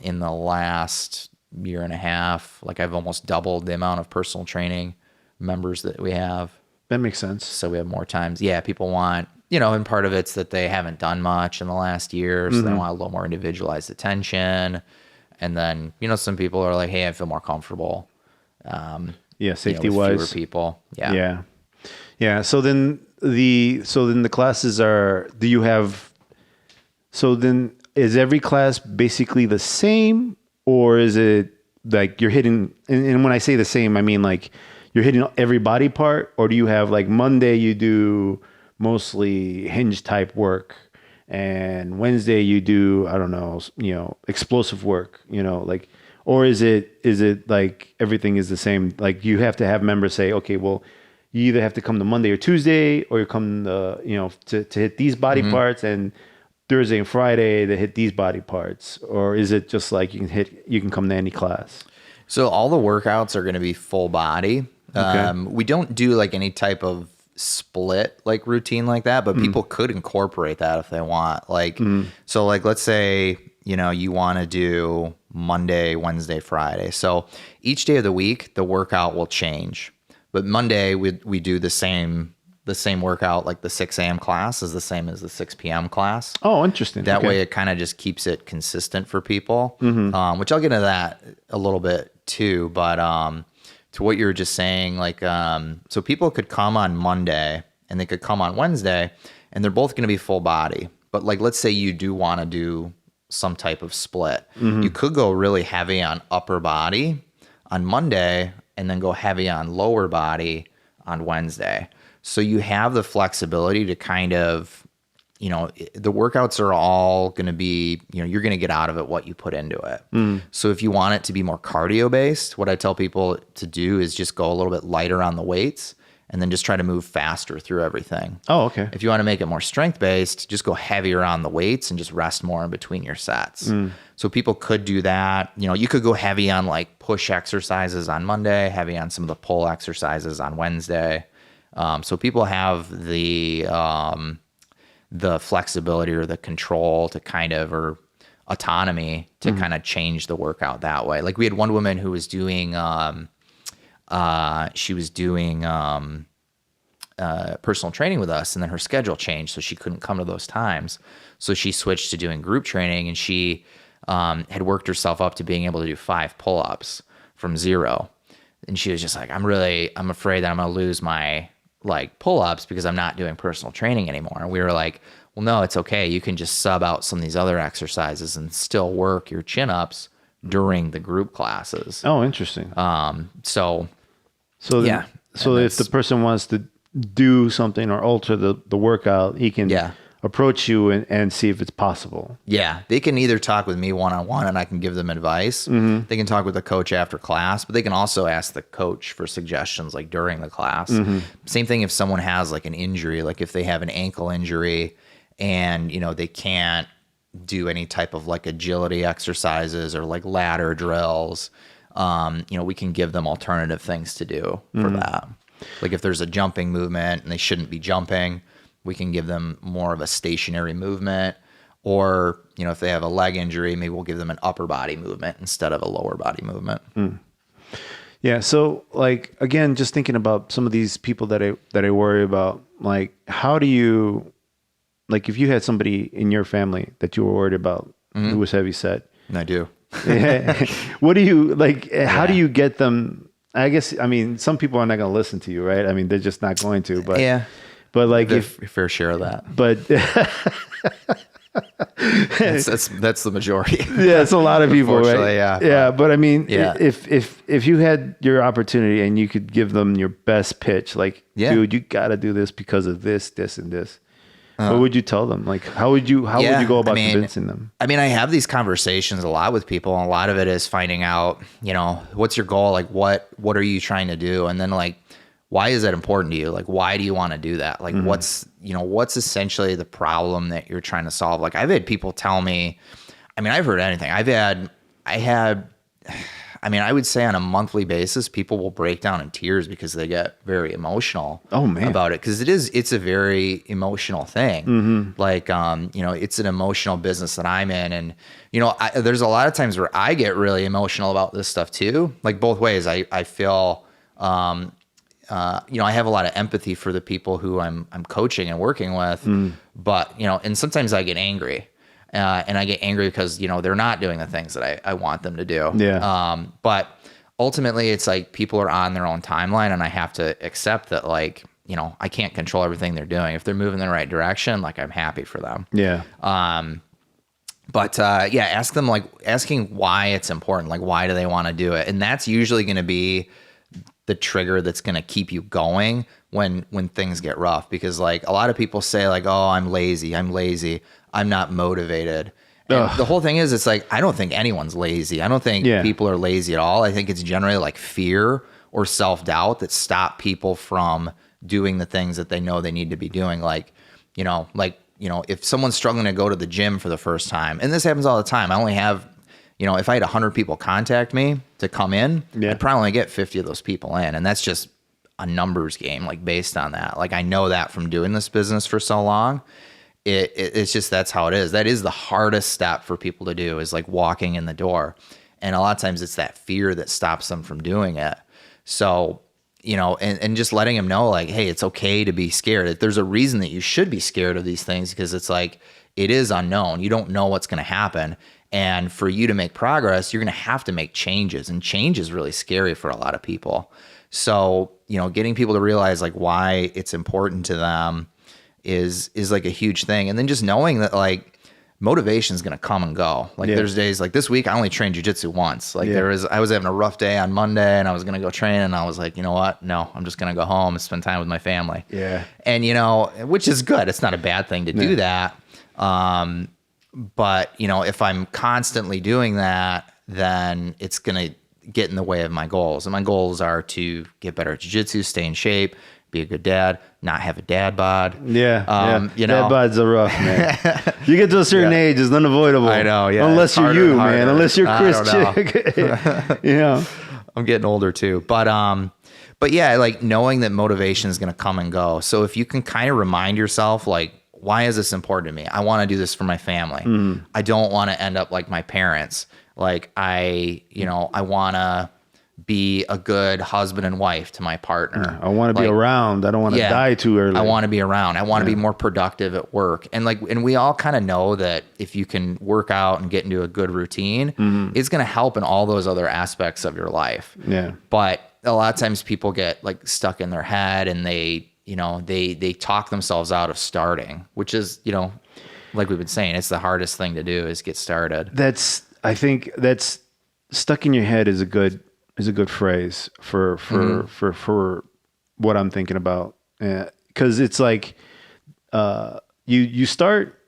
Speaker 2: in the last year and a half. Like I've almost doubled the amount of personal training members that we have.
Speaker 1: That makes sense.
Speaker 2: So we have more times. Yeah, people want, and part of it's that they haven't done much in the last year. So they want a little more individualized attention. And then, some people are like, hey, I feel more comfortable.
Speaker 1: Safety wise.
Speaker 2: Fewer people. Yeah.
Speaker 1: Yeah. Yeah. So then the classes is every class basically the same, or is it like you're hitting, and when I say the same, I mean like you're hitting every body part, or do you have like Monday you do mostly hinge type work, and Wednesday you do, I don't know, explosive work, like, or is it like everything is the same? Like you have to have members say, okay, well, you either have to come to Monday or Tuesday, or you come to hit these body parts, and Thursday and Friday to hit these body parts, or is it just like you can come to any class?
Speaker 2: So all the workouts are going to be full body. Okay. We don't do like any type of split like routine like that, but people could incorporate that if they want. Like, so like, let's say, you want to do Monday, Wednesday, Friday. So each day of the week, the workout will change. But Monday we do the same workout, like the 6 a.m. class is the same as the 6 p.m. class.
Speaker 1: Oh, interesting.
Speaker 2: That way it kind of just keeps it consistent for people, which I'll get into that a little bit too. But to what you were just saying, like, so people could come on Monday and they could come on Wednesday, and they're both going to be full body. But like, let's say you do want to do some type of split. You could go really heavy on upper body on Monday, and then go heavy on lower body on Wednesday. So you have the flexibility to kind of, the workouts are all going to be, you're going to get out of it what you put into it. So if you want it to be more cardio based, what I tell people to do is just go a little bit lighter on the weights and then just try to move faster through everything.
Speaker 1: Oh, okay.
Speaker 2: If you want to make it more strength based, just go heavier on the weights and just rest more in between your sets. So people could do that. You could go heavy on like push exercises on Monday, heavy on some of the pull exercises on Wednesday. So people have the flexibility or the control to kind of, or autonomy to kind of change the workout that way. Like we had one woman who was doing, personal training with us, and then her schedule changed, so she couldn't come to those times. So she switched to doing group training, and she had worked herself up to being able to do 5 pull-ups from 0. And she was just like, I'm afraid that I'm going to lose my like pull-ups because I'm not doing personal training anymore. And we were like, well, no, it's okay. You can just sub out some of these other exercises and still work your chin-ups during the group classes.
Speaker 1: Oh, interesting.
Speaker 2: So
Speaker 1: yeah. So if the person wants to do something or alter the workout, he can approach you and see if it's possible.
Speaker 2: Yeah. They can either talk with me one-on-one and I can give them advice. They can talk with the coach after class, but they can also ask the coach for suggestions like during the class. Same thing if someone has like an injury, like if they have an ankle injury and, you know, they can't do any type of like agility exercises or like ladder drills, you know, we can give them alternative things to do for that. Like if there's a jumping movement and they shouldn't be jumping, we can give them more of a stationary movement. Or, you know, if they have a leg injury, maybe we'll give them an upper body movement instead of a lower body movement.
Speaker 1: Yeah. So like, again, just thinking about some of these people that I worry about, like, how do you, like if you had somebody in your family that you were worried about who was heavy set.
Speaker 2: And I do.
Speaker 1: What do you like, how do you get them? I guess, I mean, some people are not going to listen to you, right? I mean, they're just not going to, but but like
Speaker 2: if fair share of that,
Speaker 1: but
Speaker 2: that's the majority.
Speaker 1: Yeah, it's a lot of people, right?
Speaker 2: Yeah.
Speaker 1: But I mean, if you had your opportunity and you could give them your best pitch, like, dude, you got to do this because of this, this, and this. What would you tell them? Like, how would you go about convincing them?
Speaker 2: I mean, I have these conversations a lot with people, and a lot of it is finding out, you know, what's your goal? Like, what are you trying to do? And then like, why is that important to you? Like, why do you want to do that? Like, what's essentially the problem that you're trying to solve? Like, I've had people tell me, I mean, I've heard anything. I would say on a monthly basis, people will break down in tears because they get very emotional about it. Cause it's a very emotional thing. Like, you know, it's an emotional business that I'm in. And, you know, there's a lot of times where I get really emotional about this stuff too. Like both ways. I feel, you know, I have a lot of empathy for the people who I'm coaching and working with, but, you know, and sometimes I get angry. And I get angry because, you know, they're not doing the things that I want them to do.
Speaker 1: Yeah.
Speaker 2: But ultimately it's like people are on their own timeline and I have to accept that, like, you know, I can't control everything they're doing. If they're moving in the right direction, like I'm happy for them.
Speaker 1: Yeah.
Speaker 2: Asking why it's important, like why do they want to do it? And that's usually going to be the trigger that's going to keep you going when things get rough. Because like a lot of people say like, oh, I'm lazy, I'm not motivated. And the whole thing is, it's like, I don't think anyone's lazy. I don't think people are lazy at all. I think it's generally like fear or self-doubt that stop people from doing the things that they know they need to be doing. Like, if someone's struggling to go to the gym for the first time, and this happens all the time, I only have, you know, if I had 100 people contact me to come in, I'd probably only get 50 of those people in. And that's just a numbers game, like based on that. Like I know that from doing this business for so long. It's just, that's how it is. That is the hardest step for people to do, is like walking in the door. And a lot of times it's that fear that stops them from doing it. So, you know, and just letting them know like, hey, it's okay to be scared. There's a reason that you should be scared of these things, because it's like, it is unknown. You don't know what's going to happen. And for you to make progress, you're going to have to make changes, and change is really scary for a lot of people. So, you know, getting people to realize like why it's important to them is like a huge thing. And then just knowing that like motivation is going to come and go. Like there's days like this week, I only trained jiu-jitsu once. Like I was having a rough day on Monday and I was going to go train, and I was like, you know what? No, I'm just going to go home and spend time with my family. Yeah. And, you know, which is good. It's not a bad thing to do that. But, you know, if I'm constantly doing that, then it's going to get in the way of my goals. And my goals are to get better at jiu-jitsu, stay in shape, be a good dad, not have a dad bod. Yeah. You know,
Speaker 1: dad bods are rough, man. You get to a certain age, it's unavoidable.
Speaker 2: I know. Yeah.
Speaker 1: Unless you're you, man. Unless you're Chris Chick. You know,
Speaker 2: I'm getting older too, but yeah, like knowing that motivation is going to come and go. So if you can kind of remind yourself, like, why is this important to me? I want to do this for my family. I don't want to end up like my parents. Like I want to be a good husband and wife to my partner.
Speaker 1: I want to be around. I don't want to die too early.
Speaker 2: I want to be around. I want to be more productive at work. And we all kind of know that if you can work out and get into a good routine, it's going to help in all those other aspects of your life. Yeah. But a lot of times people get like stuck in their head, and they they talk themselves out of starting, which is, like we've been saying, it's the hardest thing to do is get started.
Speaker 1: I think that's stuck in your head is a good phrase for what I'm thinking about. Cause it's like, you start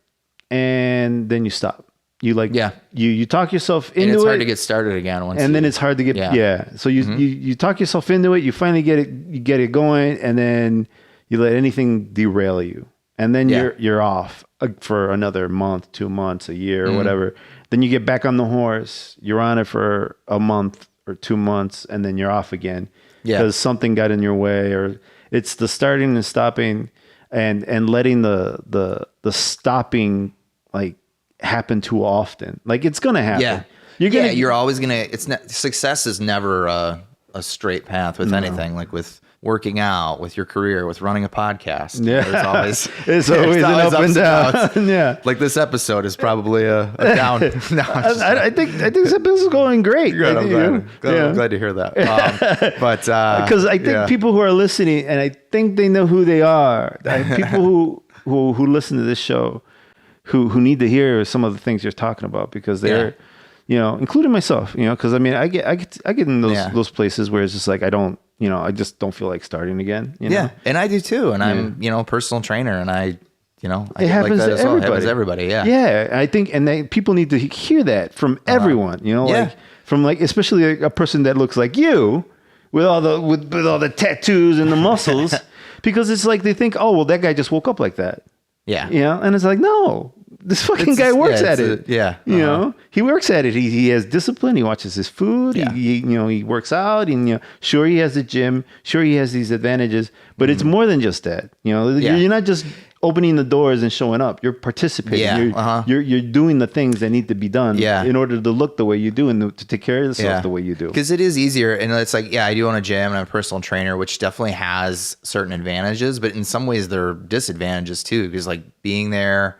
Speaker 1: and then you stop. You talk yourself into it.
Speaker 2: And it's hard to get started again once.
Speaker 1: And then it's hard to get, So you talk yourself into it, you finally get it going, and then you let anything derail you. And then you're off for another month, 2 months, a year, or whatever. Then you get back on the horse, you're on it for a month or 2 months, and then you're off again. Because something got in your way, or it's the starting and stopping and letting the stopping like happen too often. Like it's gonna happen. You're
Speaker 2: always gonna. Success is never a straight path with anything. Like with working out, with your career, with running a podcast. There's always an up and down. Yeah, like this episode is probably a down. No,
Speaker 1: I think this episode is going great.
Speaker 2: Good, I'm glad to hear that. But
Speaker 1: because I think people who are listening, and I think they know who they are. People who listen to this show, who need to hear some of the things you're talking about, because they're, including myself, because I mean, I get in those places where it's just like, I just don't feel like starting again.
Speaker 2: And I do too. And I'm, a personal trainer, and I
Speaker 1: it happens to everybody. It happens
Speaker 2: to everybody.
Speaker 1: Yeah. I think, and people need to hear that from everyone, like from especially a person that looks like you with all the tattoos and the muscles, because it's like, they think, oh, well, that guy just woke up like that.
Speaker 2: Yeah.
Speaker 1: And it's like, no, this fucking guy works at it. He works at it. He has discipline. He watches his food. He works out, and sure, he has the gym. Sure, he has these advantages, but it's more than just that. You're not just opening the doors and showing up. You're participating. You're doing the things that need to be done in order to look the way you do and to take care of yourself the way you do.
Speaker 2: Because it is easier, and it's like, I do own a gym and I'm a personal trainer, which definitely has certain advantages, but in some ways there are disadvantages too, because like being there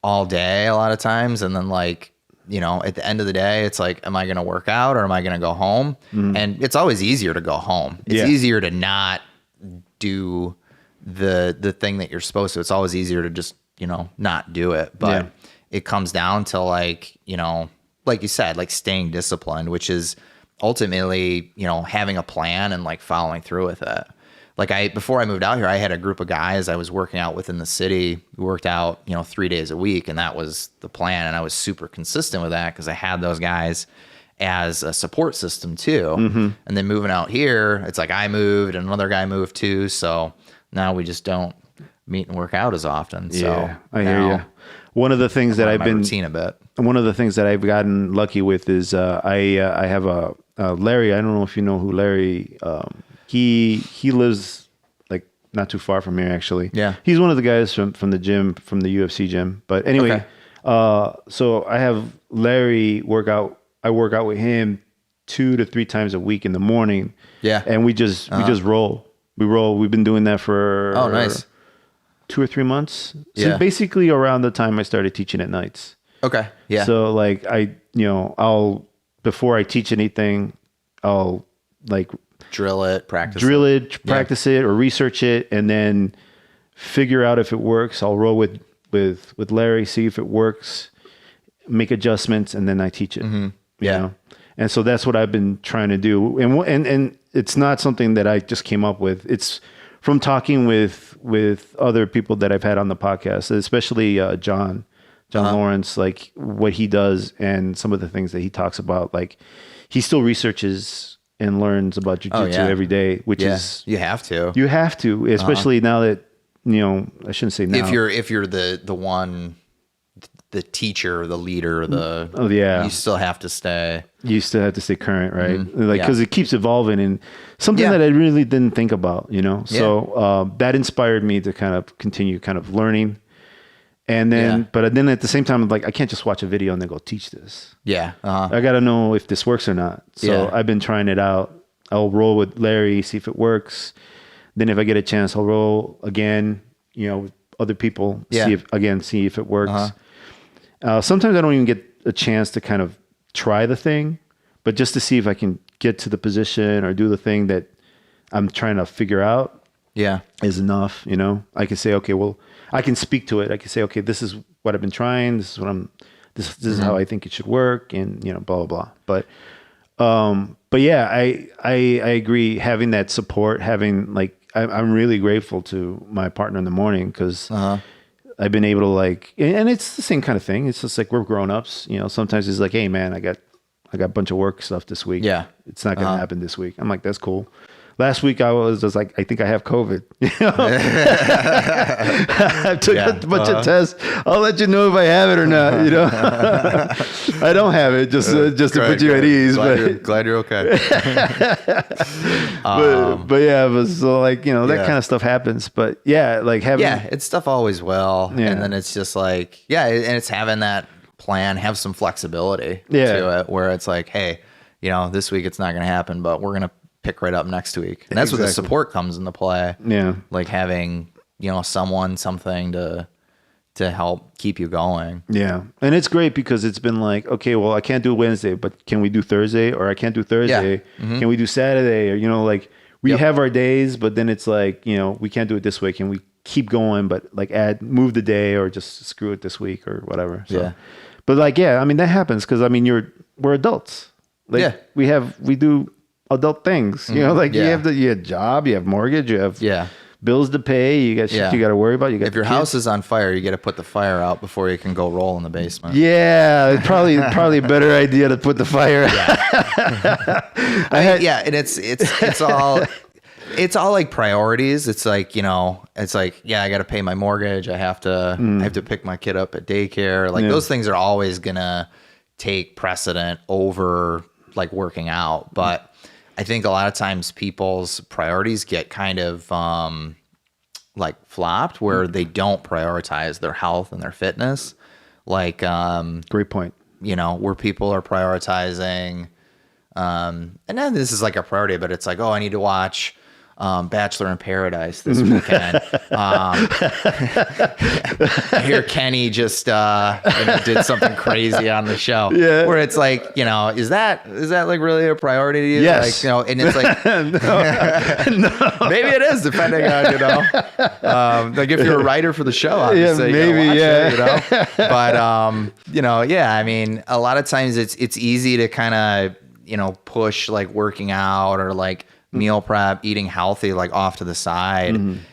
Speaker 2: all day a lot of times, and then like, at the end of the day, it's like, am I going to work out or am I going to go home? And it's always easier to go home. It's easier to not do the thing that you're supposed to. It's always easier to just, not do it. But it comes down to like, like you said, like staying disciplined, which is ultimately, having a plan and like following through with it. Like before I moved out here, I had a group of guys I was working out with in the city. We worked out, 3 days a week, and that was the plan. And I was super consistent with that because I had those guys as a support system too. And then moving out here, it's like I moved and another guy moved too. So now we just don't meet and work out as often. So
Speaker 1: I hear you. One of the things that I've been
Speaker 2: routine a bit.
Speaker 1: One of the things that I've gotten lucky with is I have a Larry. I don't know if you know who Larry. He lives like not too far from here, actually.
Speaker 2: Yeah.
Speaker 1: He's one of the guys from the gym, from the UFC gym. But anyway, so I have Larry work out. I work out with him 2 to 3 times a week in the morning.
Speaker 2: Yeah.
Speaker 1: And we just roll. We roll. We've been doing that for 2 or 3 months. So basically around the time I started teaching at nights.
Speaker 2: Okay. Yeah.
Speaker 1: So like I'll before I teach anything, I'll like
Speaker 2: drill it, practice
Speaker 1: it, or research it, and then figure out if it works. I'll roll with Larry, see if it works, make adjustments, and then I teach it. You know? And so that's what I've been trying to do. And it's not something that I just came up with. It's from talking with other people that I've had on the podcast, especially John Lawrence, like what he does and some of the things that he talks about. Like he still researches and learns about jiu-jitsu every day, which is
Speaker 2: you have to,
Speaker 1: especially now that, I shouldn't say now.
Speaker 2: If you're the one, the teacher, the leader, you still have to stay.
Speaker 1: You still have to stay current, right? Like, cause it keeps evolving, and something that I really didn't think about, So that inspired me to kind of continue kind of learning. And then, but then at the same time, like, I can't just watch a video and then go teach this. I got to know if this works or not. So I've been trying it out. I'll roll with Larry, see if it works. Then if I get a chance, I'll roll again, with other people, see if it works. Sometimes I don't even get a chance to kind of try the thing, but just to see if I can get to the position or do the thing that I'm trying to figure out.
Speaker 2: Yeah.
Speaker 1: is enough. You know, I can say, okay, well, I can speak to it. I can say, okay, this is what I've been trying. This is what this is how I think it should work, and you know, blah blah blah. But yeah, I agree. Having that support, having like, I'm really grateful to my partner in the morning because I've been able to like, and it's the same kind of thing. It's just like we're grown ups. You know, sometimes it's like, hey man, I got a bunch of work stuff this week.
Speaker 2: Yeah,
Speaker 1: it's not gonna happen this week. I'm like, that's cool. Last week I was just like, I think I have COVID. You know? I took a bunch of tests. I'll let you know if I have it or not. You know, I don't have it. Just to put you at ease.
Speaker 2: Glad you're okay.
Speaker 1: but yeah, it was so like, you know, that kind of stuff happens. But yeah, like having
Speaker 2: it's stuff always will, and then it's just like and it's having that plan, have some flexibility to it, where it's like, hey, you know, this week it's not going to happen, but we're going to pick right up next week. And that's where the support comes into play. Yeah. Like having, you know, something to help keep you going.
Speaker 1: Yeah. And it's great because it's been like, okay, well, I can't do Wednesday, but can we do Thursday? Or I can't do Thursday. Yeah. Can we do Saturday? Or, you know, like we have our days, but then it's like, you know, we can't do it this week. Can we keep going, but like move the day or just screw it this week or whatever. So, but like, I mean, that happens because I mean, we're adults. Like we do adult things, you know, like you have a job, you have mortgage, you have bills to pay, you got shit you got to worry about. You got
Speaker 2: if your house is on fire, you got to put the fire out before you can go roll in the basement.
Speaker 1: Yeah, it's probably a better idea to put the fire out.
Speaker 2: And it's all like priorities. It's like, you know, it's like, I got to pay my mortgage. I have to pick my kid up at daycare. Like those things are always gonna take precedent over like working out, but I think a lot of times people's priorities get kind of like flopped where they don't prioritize their health and their fitness. Like,
Speaker 1: great point.
Speaker 2: You know, where people are prioritizing, and then this is like a priority, but it's like, oh, I need to watch Bachelor in Paradise this weekend. I hear Kenny just did something crazy on the show. Yeah. Where it's like, you know, is that like really a priority to you?
Speaker 1: Yes.
Speaker 2: Like, you know, and it's like no. Maybe it is, depending on, you know. Like if you're a writer for the show, obviously.
Speaker 1: Yeah, maybe,
Speaker 2: it, you know. But you know, I mean, a lot of times it's easy to kind of, you know, push like working out or like meal prep, eating healthy, like off to the side. And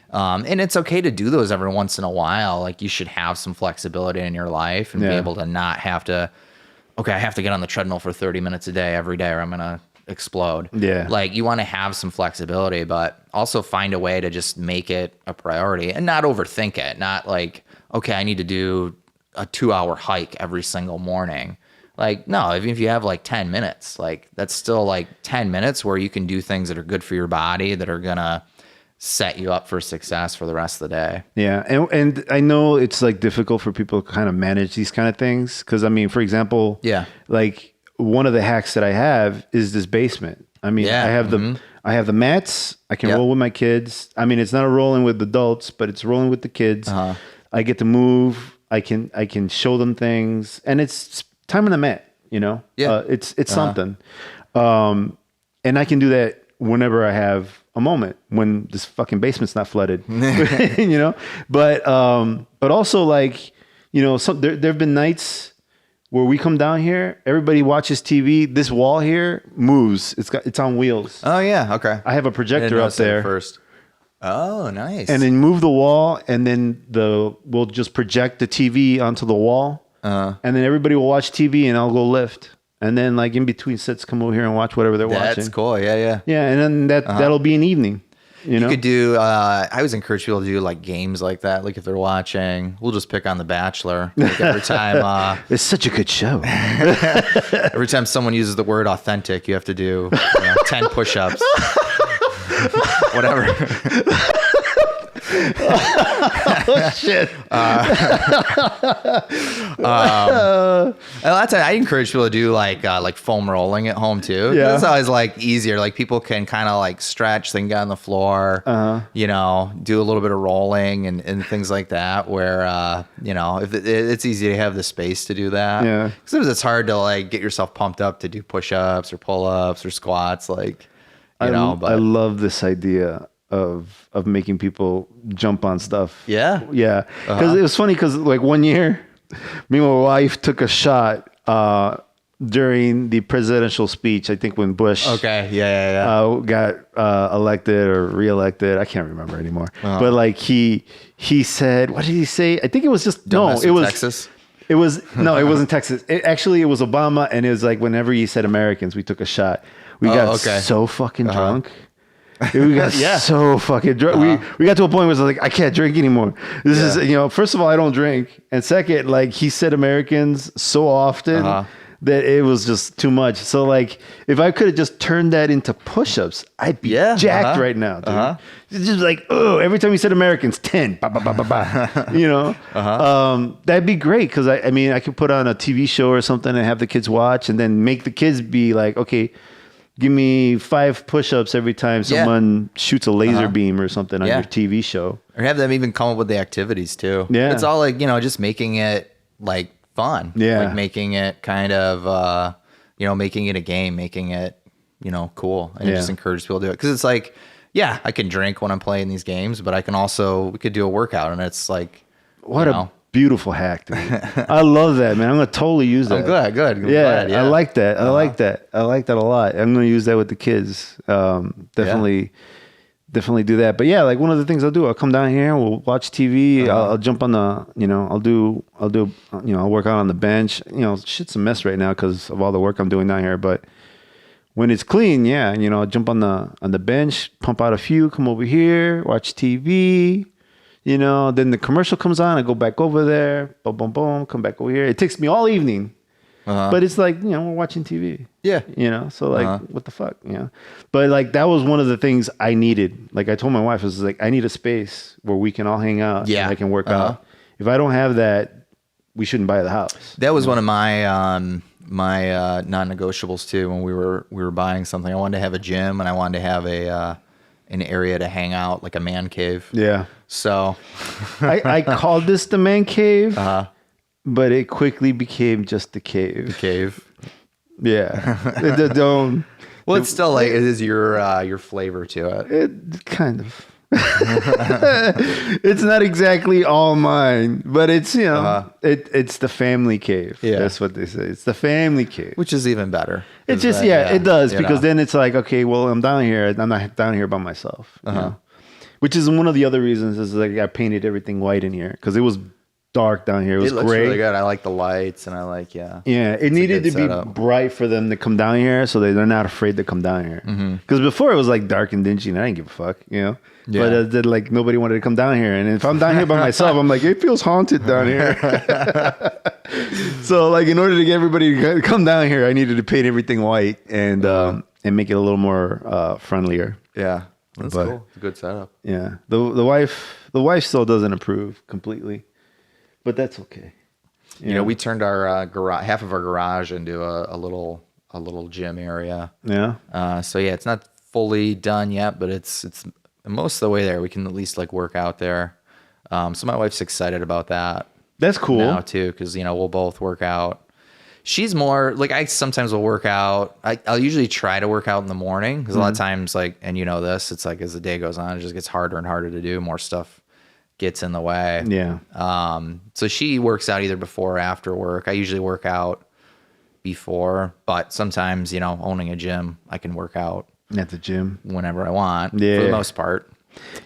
Speaker 2: it's okay to do those every once in a while. Like you should have some flexibility in your life and be able to not have to, okay, I have to get on the treadmill for 30 minutes a day every day or I'm going to explode. Yeah. Like you want to have some flexibility, but also find a way to just make it a priority and not overthink it. Not like, okay, I need to do a 2-hour hike every single morning. Like, no, even if you have like 10 minutes, like that's still like 10 minutes where you can do things that are good for your body that are going to set you up for success for the rest of the day. Yeah.
Speaker 1: And I know it's like difficult for people to kind of manage these kind of things. Cause I mean, for example, like one of the hacks that I have is this basement. I mean, I have the mats. I can roll with my kids. I mean, it's not a rolling with adults, but it's rolling with the kids. I get to move. I can show them things and it's time on the mat, you know? It's something. And I can do that whenever I have a moment when this fucking basement's not flooded, you know? But also like, you know, there've been nights where we come down here, everybody watches TV. This wall here moves. It's on wheels.
Speaker 2: Oh yeah. Okay.
Speaker 1: I have a projector up there
Speaker 2: first. Oh, nice.
Speaker 1: And then move the wall and then we'll just project the TV onto the wall. And then everybody will watch TV and I'll go lift. And then like in between sets, come over here and watch whatever they're watching.
Speaker 2: That's cool. Yeah.
Speaker 1: Yeah. And then that'll be an evening. You know?
Speaker 2: You could do, I always encourage people to do like games like that. Like if they're watching, we'll just pick on The Bachelor. Like every time.
Speaker 1: It's such a good show.
Speaker 2: Every time someone uses the word authentic, you have to do 10 push-ups. Whatever.
Speaker 1: Oh shit!
Speaker 2: A lot of times I encourage people to do like foam rolling at home too. Yeah, it's always like easier. Like people can kind of like stretch, they can get on the floor, you know, do a little bit of rolling and things like that. Where you know, if it's easy to have the space to do that. Yeah, because it's hard to like get yourself pumped up to do push-ups or pull-ups or squats. Like, you know, but
Speaker 1: I love this idea of making people jump on stuff.
Speaker 2: Yeah.
Speaker 1: Yeah. Because it was funny because like one year, me and my wife took a shot during the presidential speech. I think when Bush got elected or reelected. I can't remember anymore. But like he said, what did he say? I think it was just it was
Speaker 2: Texas.
Speaker 1: It wasn't Texas. It was Obama, and it was like whenever he said Americans, we took a shot. We got so fucking drunk. We got so fucking drunk. We got to a point where it's like, I can't drink anymore. This is, first of all, I don't drink. And second, like he said Americans so often that it was just too much. So like, if I could have just turned that into push-ups, I'd be jacked right now, dude. It's just like, oh, every time he said Americans, 10, bah, bah, bah, bah, bah. That'd be great. Cause I mean, I could put on a TV show or something and have the kids watch and then make the kids be like, okay, give me 5 push-ups every time someone shoots a laser beam or something on your TV show.
Speaker 2: Or have them even come up with the activities too.
Speaker 1: Yeah.
Speaker 2: It's all like, just making it like fun.
Speaker 1: Yeah.
Speaker 2: Like making it kind of, making it a game, making it, cool. And it just encourages people to do it. Cause it's like, I can drink when I'm playing these games, but we could do a workout and it's like,
Speaker 1: what a beautiful hack, dude. I love that, man. I'm going to totally use that.
Speaker 2: I'm good.
Speaker 1: Yeah, I like that. I like that. I like that a lot. I'm going to use that with the kids. Definitely do that. But yeah, like one of the things I'll do, I'll come down here, we'll watch TV. I'll jump on the, I'll work out on the bench. Shit's a mess right now because of all the work I'm doing down here. But when it's clean, I'll jump on the bench, pump out a few, come over here, watch TV. Then the commercial comes on. I go back over there. Boom, boom, boom. Come back over here. It takes me all evening. But it's like, we're watching TV.
Speaker 2: Yeah.
Speaker 1: So like, what the fuck? But like, that was one of the things I needed. Like I told my wife, I was like, I need a space where we can all hang out. Yeah. And I can work out. If I don't have that, we shouldn't buy the house.
Speaker 2: That was one of my non-negotiables too. When we were buying something, I wanted to have a gym and I wanted to have an area to hang out, like a man cave. Yeah. So
Speaker 1: I called this the man cave, but it quickly became just the cave.
Speaker 2: The cave.
Speaker 1: Yeah.
Speaker 2: Well, it's still like, it is your flavor to it.
Speaker 1: It kind of. It's not exactly all mine, but it's, it's the family cave. Yeah. That's what they say. It's the family cave.
Speaker 2: Which is even better.
Speaker 1: It's just, it does. Because then it's like, okay, well, I'm down here. I'm not down here by myself. Which is one of the other reasons is like I painted everything white in here because it was dark down here. It was
Speaker 2: looks
Speaker 1: gray.
Speaker 2: Really good. I like the lights and I like,
Speaker 1: Yeah, it needed to be bright for them to come down here so they're not afraid to come down here. Because before it was like dark and dingy and I didn't give a fuck, Yeah. But then like nobody wanted to come down here. And if I'm down here by myself, I'm like, it feels haunted down here. So like in order to get everybody to come down here, I needed to paint everything white and make it a little more friendlier.
Speaker 2: Yeah. That's cool. It's a good setup.
Speaker 1: Yeah. The wife still doesn't approve completely, but that's okay.
Speaker 2: We turned our garage, half of our garage into a little gym area.
Speaker 1: Yeah.
Speaker 2: So yeah, it's not fully done yet, but it's most of the way there. We can at least like work out there. So my wife's excited about that.
Speaker 1: That's cool
Speaker 2: now too, because we'll both work out. She's more like I sometimes will work out. I'll usually try to work out in the morning because a lot of times, like, and this, it's like as the day goes on, it just gets harder and harder to do. More stuff gets in the way.
Speaker 1: Yeah.
Speaker 2: So she works out either before or after work. I usually work out before, but sometimes, owning a gym, I can work out
Speaker 1: at the gym
Speaker 2: whenever I want. Yeah. For the most part.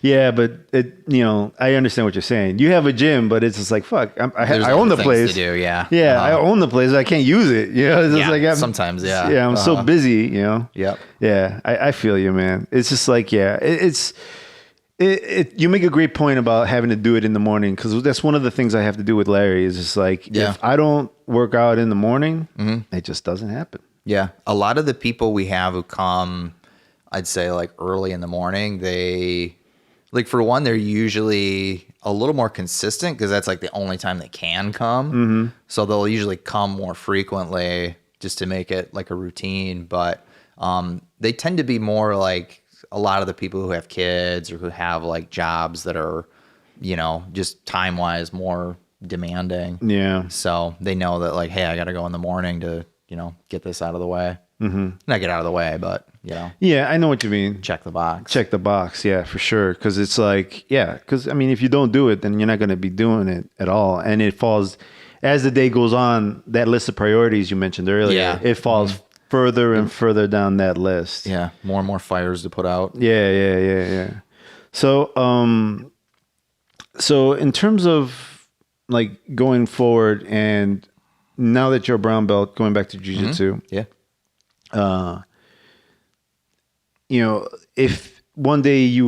Speaker 1: Yeah, but I understand what you're saying. You have a gym, but it's just like, fuck, I own the place.
Speaker 2: To do, yeah.
Speaker 1: Yeah, I own the place. I can't use it. It's just like
Speaker 2: sometimes, yeah.
Speaker 1: Yeah, I'm so busy, Yep.
Speaker 2: Yeah,
Speaker 1: I feel you, man. It's just like, you make a great point about having to do it in the morning because that's one of the things I have to do with Larry is just like, if I don't work out in the morning, it just doesn't happen.
Speaker 2: Yeah. A lot of the people we have who come, I'd say like early in the morning, for one, they're usually a little more consistent because that's like the only time they can come. So they'll usually come more frequently just to make it like a routine. But they tend to be more like a lot of the people who have kids or who have like jobs that are, just time-wise more demanding.
Speaker 1: Yeah.
Speaker 2: So they know that like, hey, I got to go in the morning to get this out of the way. Not get out of the way, but
Speaker 1: Yeah, I know what you mean.
Speaker 2: check the box.
Speaker 1: Check the box, yeah, for sure. Because it's like, because I mean, if you don't do it, then you're not going to be doing it at all, and it falls as the day goes on. That list of priorities you mentioned earlier, it falls further and further down that list.
Speaker 2: Yeah, more and more fires to put out.
Speaker 1: Yeah. So, so in terms of like going forward, and now that you're a brown belt, going back to jiu-jitsu, if one day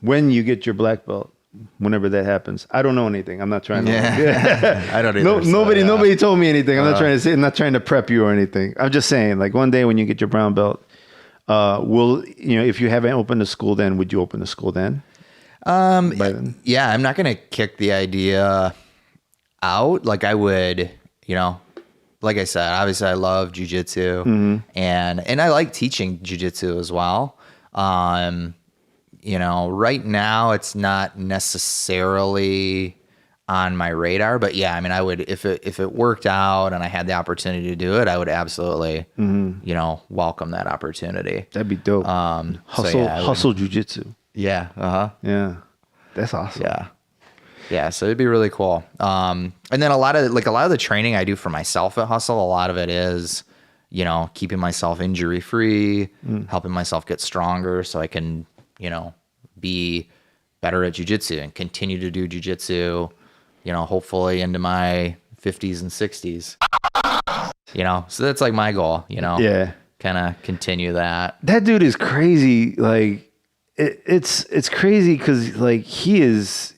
Speaker 1: when you get your black belt, whenever that happens, I don't know anything. I'm not trying to.
Speaker 2: I don't either.
Speaker 1: Nobody told me anything. I'm not trying to prep you or anything. I'm just saying, like, one day when you get your brown belt, if you haven't opened a school, then would you open a school then?
Speaker 2: By then? Yeah, I'm not gonna kick the idea out. Like I would, like I said, obviously I love jiu-jitsu and I like teaching jiu-jitsu as well. Right now it's not necessarily on my radar, but yeah, I mean, I would, if it worked out and I had the opportunity to do it, I would absolutely, welcome that opportunity.
Speaker 1: That'd be dope. Hustle jiu-jitsu.
Speaker 2: Yeah.
Speaker 1: Yeah. That's awesome.
Speaker 2: Yeah. So it'd be really cool. And then a lot of the training I do for myself at Hustle, a lot of it is, keeping myself injury free, helping myself get stronger so I can, be better at jiu-jitsu and continue to do jiu-jitsu, hopefully into my 50s and 60s, so that's like my goal, kind of continue that.
Speaker 1: That dude is crazy. Like it's crazy because like he is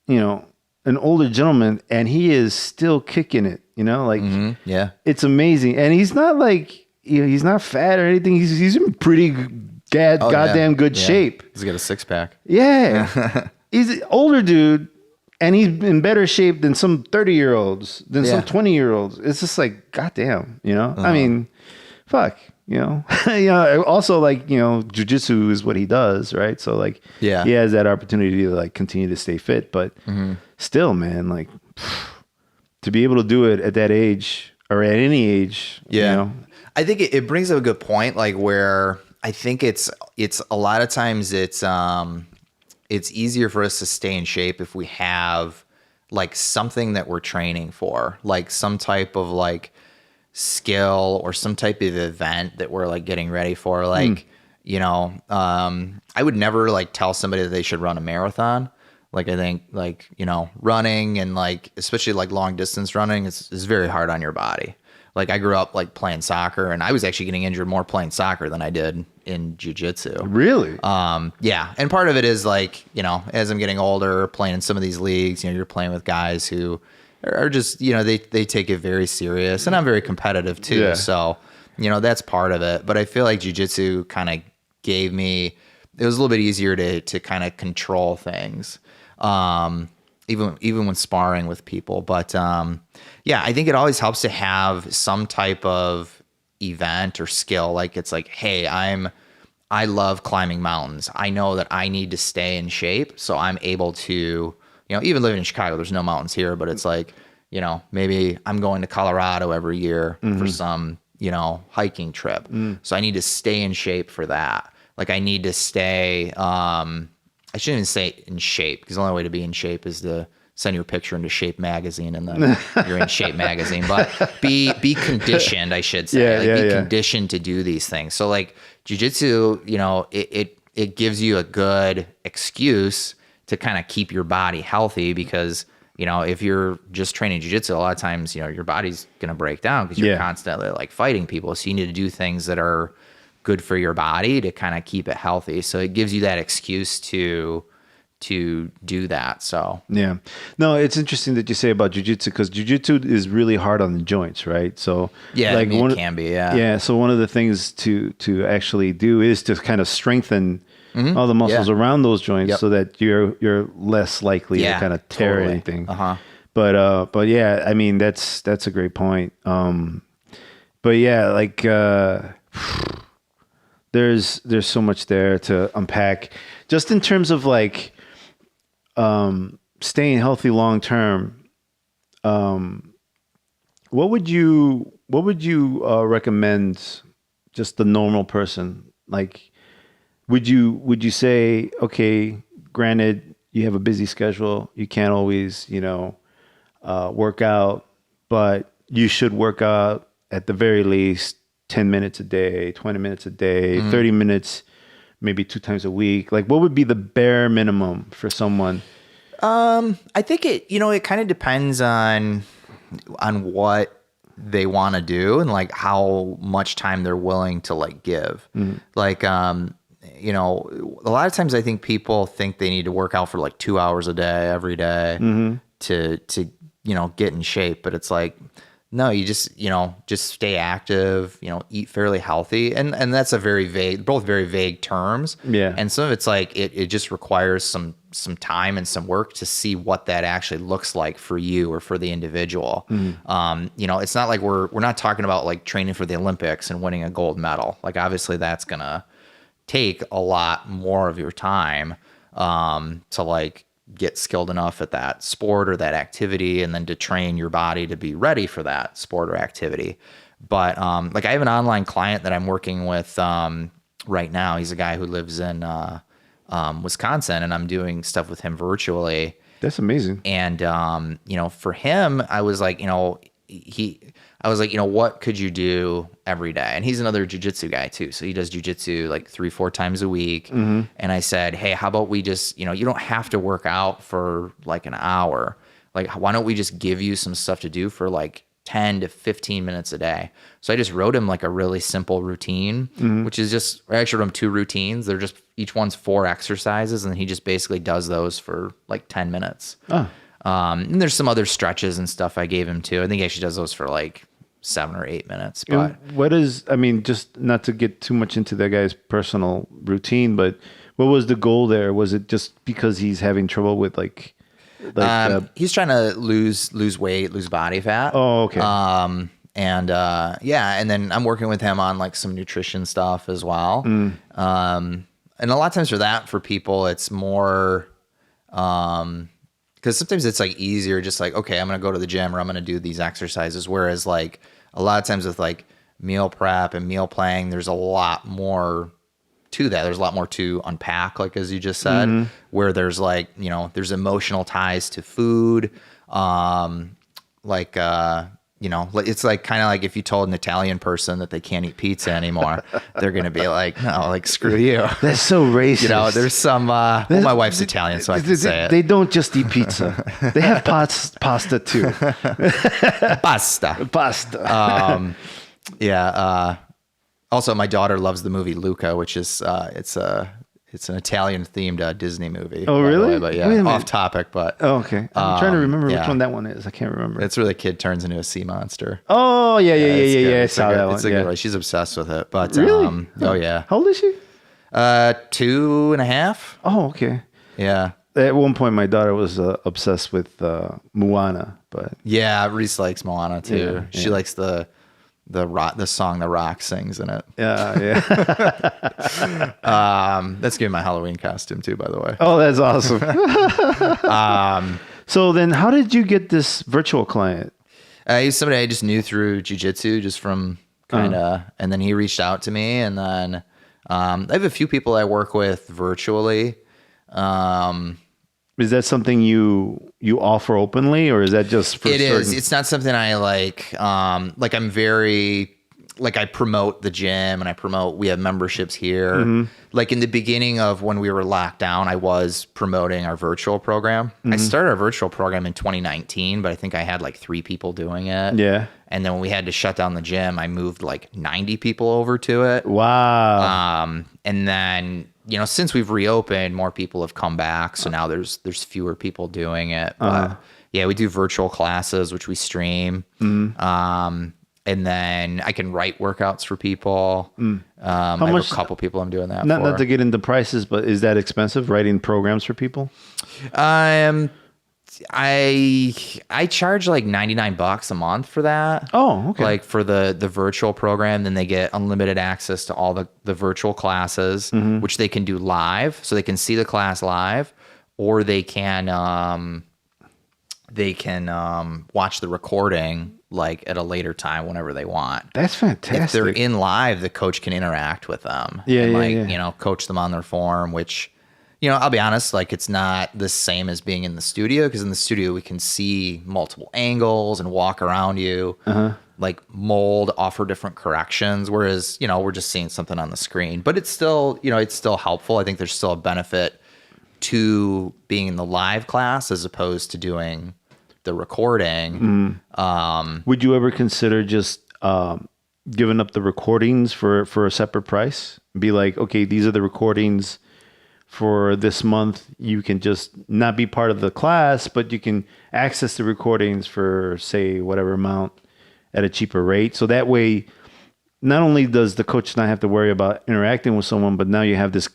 Speaker 1: an older gentleman and he is still kicking it, it's amazing. And he's not like, he's not fat or anything. He's in pretty goddamn good shape.
Speaker 2: He's got a 6-pack.
Speaker 1: Yeah. He's an older dude and he's in better shape than some 30-year-olds, than some 20-year-olds. It's just like, goddamn, I mean, fuck. Also like, jiu-jitsu is what he does, right? So like, he has that opportunity to like continue to stay fit, but still, man, like to be able to do it at that age or at any age,
Speaker 2: I think it brings up a good point, like where I think it's a lot of times it's easier for us to stay in shape if we have like something that we're training for, like some type of like skill or some type of event that we're like getting ready for. Like, I would never like tell somebody that they should run a marathon. Like, I think like, running and like, especially like long distance running is very hard on your body. Like I grew up like playing soccer and I was actually getting injured more playing soccer than I did in jiu-jitsu.
Speaker 1: Really?
Speaker 2: Yeah. And part of it is like, as I'm getting older, playing in some of these leagues, you're playing with guys who are just, they take it very serious, and I'm very competitive too. Yeah. So, that's part of it. But I feel like jiu-jitsu kind of gave me, it was a little bit easier to kind of control things. Even when sparring with people. But I think it always helps to have some type of event or skill. Like it's like, hey, I love climbing mountains. I know that I need to stay in shape, so I'm able to, even living in Chicago, there's no mountains here, but it's like, maybe I'm going to Colorado every year for some, hiking trip. So I need to stay in shape for that. Like I need to stay, I shouldn't even say in shape, because the only way to be in shape is to send you a picture into Shape magazine and then you're in Shape magazine. But be conditioned, I should say. Be conditioned to do these things. So like jiu-jitsu, it gives you a good excuse to kind of keep your body healthy, because if you're just training jiu-jitsu, a lot of times your body's gonna break down because you're constantly like fighting people. So you need to do things that are good for your body to kind of keep it healthy. So it gives you that excuse to do that. So
Speaker 1: yeah, no, it's interesting that you say about jiu-jitsu, because jiu-jitsu is really hard on the joints, right? So
Speaker 2: like it can be.
Speaker 1: So one of the things to actually do is to kind of strengthen all the muscles around those joints, so that you're less likely to kind of tear anything. But yeah, I mean that's a great point. But yeah, like there's so much there to unpack, just in terms of like staying healthy long term. What would you recommend just the normal person? Like, would you say, okay, granted, you have a busy schedule, you can't always, work out, but you should work out at the very least 10 minutes a day, 20 minutes a day, 30 minutes, maybe 2 times a week. Like, what would be the bare minimum for someone?
Speaker 2: I think it kind of depends on what they want to do and like how much time they're willing to like give. Like, a lot of times I think people think they need to work out for like 2 hours a day, every day to get in shape. But it's like, no, you just stay active, eat fairly healthy. And that's both very vague terms. Yeah. And some of it's like, it just requires some time and some work to see what that actually looks like for you or for the individual. It's not like we're not talking about like training for the Olympics and winning a gold medal. Like obviously that's going to take a lot more of your time, to like get skilled enough at that sport or that activity, and then to train your body to be ready for that sport or activity. But like I have an online client that I'm working with right now. He's a guy who lives in Wisconsin, and I'm doing stuff with him virtually.
Speaker 1: That's amazing.
Speaker 2: And for him, I was like, what could you do every day? And he's another jiu-jitsu guy too. So he does jiu-jitsu like 3-4 times a week. And I said, hey, how about we just, you don't have to work out for like an hour. Like, why don't we just give you some stuff to do for like 10 to 15 minutes a day? So I just wrote him like a really simple routine, which is I actually wrote him 2 routines. They're just, each one's 4 exercises. And he just basically does those for like 10 minutes. And there's some other stretches and stuff I gave him too. I think he actually does those for like 7 or 8 minutes. But
Speaker 1: just not to get too much into that guy's personal routine, but what was the goal there? Was it just because he's having trouble with
Speaker 2: he's trying to lose weight, lose body fat.
Speaker 1: Oh, okay.
Speaker 2: And then I'm working with him on like some nutrition stuff as well. And a lot of times for people, it's more, because sometimes it's like easier, just like, okay, I'm going to go to the gym or I'm going to do these exercises. Whereas like a lot of times with like meal prep and meal planning, there's a lot more to that. There's a lot more to unpack, like as you just said, where there's like, there's emotional ties to food. It's like kind of like if you told an Italian person that they can't eat pizza anymore, they're going to be like, no, like screw you.
Speaker 1: That's so racist.
Speaker 2: There's some, my wife's Italian, so I can say it.
Speaker 1: They don't just eat pizza. They have pasta too.
Speaker 2: Pasta. Also, my daughter loves the movie Luca, which is, it's an Italian themed Disney movie.
Speaker 1: Oh, really?
Speaker 2: But yeah, off topic, but.
Speaker 1: Oh, okay. I'm trying to remember which one that one is. I can't remember.
Speaker 2: It's where the kid turns into a sea monster.
Speaker 1: Oh, yeah. I saw that one.
Speaker 2: It's a good one. She's obsessed with it. But
Speaker 1: really?
Speaker 2: Oh yeah.
Speaker 1: How old is she?
Speaker 2: 2.5.
Speaker 1: Oh, okay.
Speaker 2: Yeah.
Speaker 1: At one point, my daughter was obsessed with Moana, but
Speaker 2: yeah, Reese likes Moana too.
Speaker 1: Yeah,
Speaker 2: she likes the song The Rock sings in it.
Speaker 1: Yeah.
Speaker 2: That's gonna be my Halloween costume too, by the way.
Speaker 1: Oh, that's awesome. So then how did you get this virtual client?
Speaker 2: He's somebody I just knew through jiu-jitsu, just from kind of, and then he reached out to me, and then I have a few people I work with virtually.
Speaker 1: Is that something you offer openly, or is that just for
Speaker 2: It is. It's not something I like. I'm very, like, I promote the gym and we have memberships here. Like in the beginning of when we were locked down, I was promoting our virtual program. I started our virtual program in 2019, but I think I had like 3 people doing it.
Speaker 1: Yeah.
Speaker 2: And then when we had to shut down the gym, I moved like 90 people over to it.
Speaker 1: Wow.
Speaker 2: And then, since we've reopened, more people have come back. So now there's fewer people doing it. But yeah, we do virtual classes, which we stream. And then I can write workouts for people. I have a couple people I'm doing that for.
Speaker 1: Not to get into prices, but is that expensive, writing programs for people?
Speaker 2: I charge like $99 a month for that.
Speaker 1: Oh, okay.
Speaker 2: Like for the virtual program, then they get unlimited access to all the virtual classes, which they can do live, so they can see the class live, or they can watch the recording like at a later time whenever they want.
Speaker 1: That's fantastic.
Speaker 2: If they're in live, the coach can interact with them.
Speaker 1: Yeah,
Speaker 2: and
Speaker 1: yeah,
Speaker 2: like,
Speaker 1: yeah.
Speaker 2: you know, coach them on their form, which, you know, I'll be honest, like it's not the same as being in the studio, because in the studio we can see multiple angles and walk around you, like mold, offer different corrections. Whereas, you know, we're just seeing something on the screen, but it's still, you know, it's still helpful. I think there's still a benefit to being in the live class as opposed to doing the recording.
Speaker 1: Would you ever consider just giving up the recordings for a separate price? Be like, okay, these are the recordings for this month. You can just not be part of the class, but you can access the recordings for, say, whatever amount at a cheaper rate. So that way, not only does the coach not have to worry about interacting with someone, but now you have this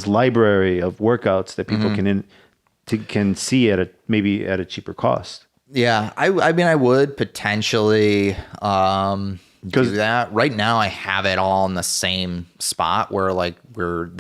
Speaker 1: library of workouts that people can see maybe at a cheaper cost.
Speaker 2: Yeah, I mean, I would potentially do that. Right now, I have it all in the same spot where like where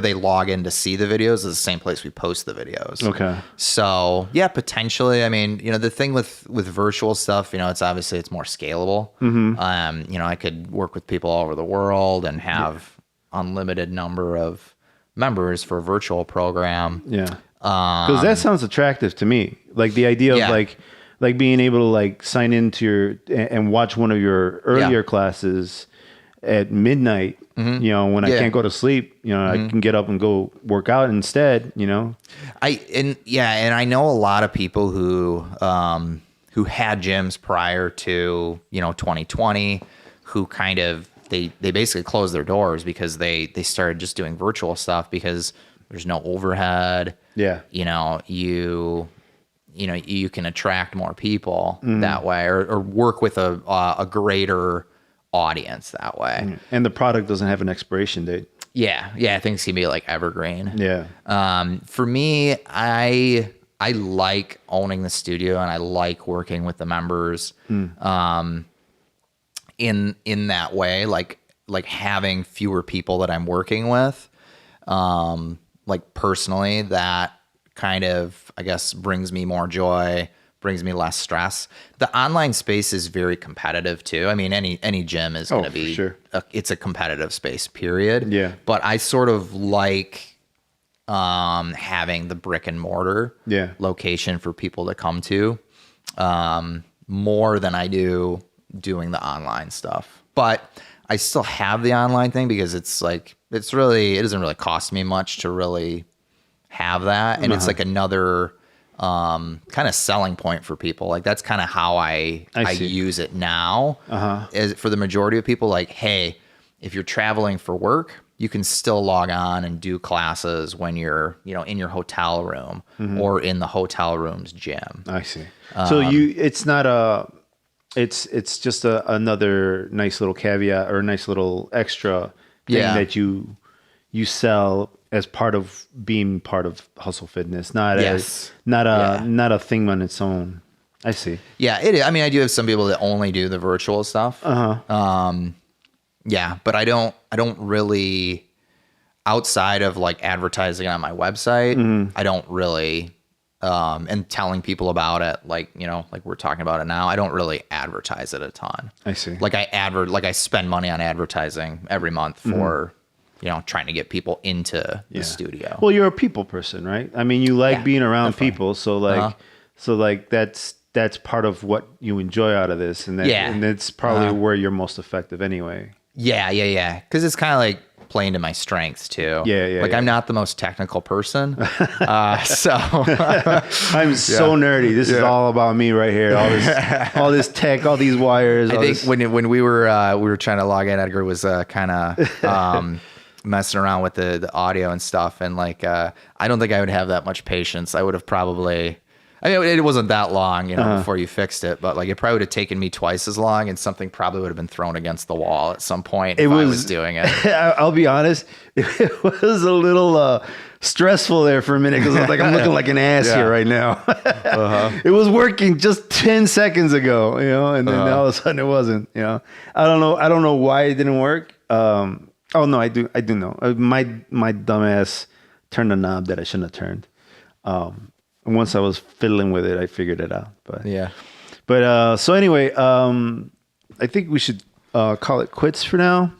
Speaker 2: they log in to see the videos is the same place we post the videos.
Speaker 1: Okay.
Speaker 2: So yeah, potentially. I mean, you know, the thing with virtual stuff, you know, it's more scalable. You know, I could work with people all over the world and have unlimited number of members for a virtual program.
Speaker 1: Yeah. Because that sounds attractive to me. Like the idea of like being able to like sign into and watch one of your earlier classes at midnight, you know, when I can't go to sleep, you know, I can get up and go work out instead, you know?
Speaker 2: And I know a lot of people who had gyms prior to, you know, 2020, who kind of, they basically closed their doors because they started just doing virtual stuff because there's no overhead.
Speaker 1: Yeah.
Speaker 2: You know, you can attract more people that way, or work with a greater audience that way.
Speaker 1: And the product doesn't have an expiration date.
Speaker 2: Yeah, things can be like evergreen.
Speaker 1: Yeah.
Speaker 2: For me, I like owning the studio and I like working with the members in that way, like having fewer people that I'm working with. Like personally, that kind of, I guess, brings me more joy, brings me less stress. The online space is very competitive too. I mean, any gym is going to be,
Speaker 1: sure.
Speaker 2: It's a competitive space, period.
Speaker 1: Yeah.
Speaker 2: But I sort of like having the brick and mortar location for people to come to more than I do doing the online stuff. But I still have the online thing because it's like, it doesn't really cost me much to really have that. And it's like another kind of selling point for people. Like that's kind of how I use it now. Is for the majority of people, like, hey, if you're traveling for work, you can still log on and do classes when you're, you know, in your hotel room or in the hotel room's gym.
Speaker 1: I see. So it's not it's just another nice little caveat or a nice little extra thing that you sell as part of being part of Hustle Fitness, not a thing on its own. I see.
Speaker 2: Yeah, it is. I mean, I do have some people that only do the virtual stuff. Yeah, but I don't really, outside of like advertising on my website, I don't really and telling people about it, like, you know, like we're talking about it now, I don't really advertise it a ton.
Speaker 1: I see.
Speaker 2: Like I spend money on advertising every month for, you know, trying to get people into the studio.
Speaker 1: Well, you're a people person, right? I mean, you like being around people, so like that's part of what you enjoy out of this, and that's probably where you're most effective anyway.
Speaker 2: Yeah. Because it's kind of like playing to my strengths too. Like I'm not the most technical person, so
Speaker 1: I'm so nerdy. This is all about me right here. All this tech, all these wires.
Speaker 2: I think when we were trying to log in, Edgar was kind of messing around with the audio and stuff, and like I don't think I would have that much patience. I would have probably. I mean, it wasn't that long, you know, before you fixed it, but like it probably would have taken me twice as long, and something probably would have been thrown against the wall at some point if I was doing it.
Speaker 1: I'll be honest, it was a little stressful there for a minute because I was like, I'm looking like an ass here right now. It was working just 10 seconds ago, you know, and then all of a sudden it wasn't. You know, I don't know why it didn't work. Oh no, I do know. My dumbass turned a knob that I shouldn't have turned. And once I was fiddling with it, I figured it out. But But so anyway, I think we should call it quits for now.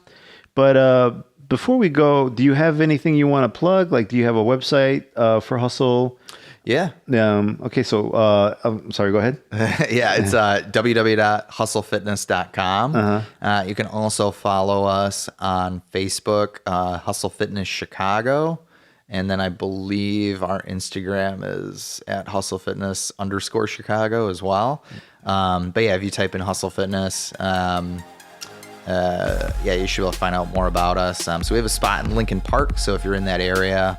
Speaker 1: But before we go, do you have anything you want to plug? Like, do you have a website for Hustle?
Speaker 2: Yeah.
Speaker 1: Okay, so I'm sorry, go ahead.
Speaker 2: Yeah, it's www.hustlefitness.com. You can also follow us on Facebook, Hustle Fitness Chicago. And then I believe our Instagram is at Hustle Fitness _Chicago as well. But yeah, if you type in Hustle Fitness, you should be able to find out more about us. So we have a spot in Lincoln Park. So if you're in that area,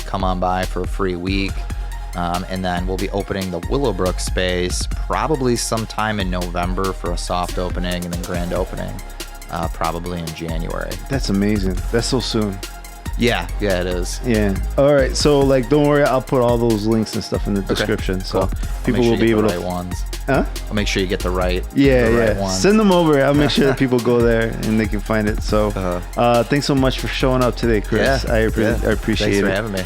Speaker 2: come on by for a free week. And then we'll be opening the Willowbrook space probably sometime in November for a soft opening and then grand opening probably in January.
Speaker 1: That's amazing. That's so soon.
Speaker 2: Yeah, it is.
Speaker 1: Yeah. All right. So don't worry. I'll put all those links and stuff in the description. So
Speaker 2: cool.
Speaker 1: People will be able to.
Speaker 2: Right ones.
Speaker 1: Huh?
Speaker 2: I'll make sure you get the right.
Speaker 1: Right
Speaker 2: ones.
Speaker 1: Send them over. I'll make sure that people go there and they can find it. So, thanks so much for showing up today, Chris.
Speaker 2: Yeah,
Speaker 1: I appreciate it.
Speaker 2: Thanks for having me.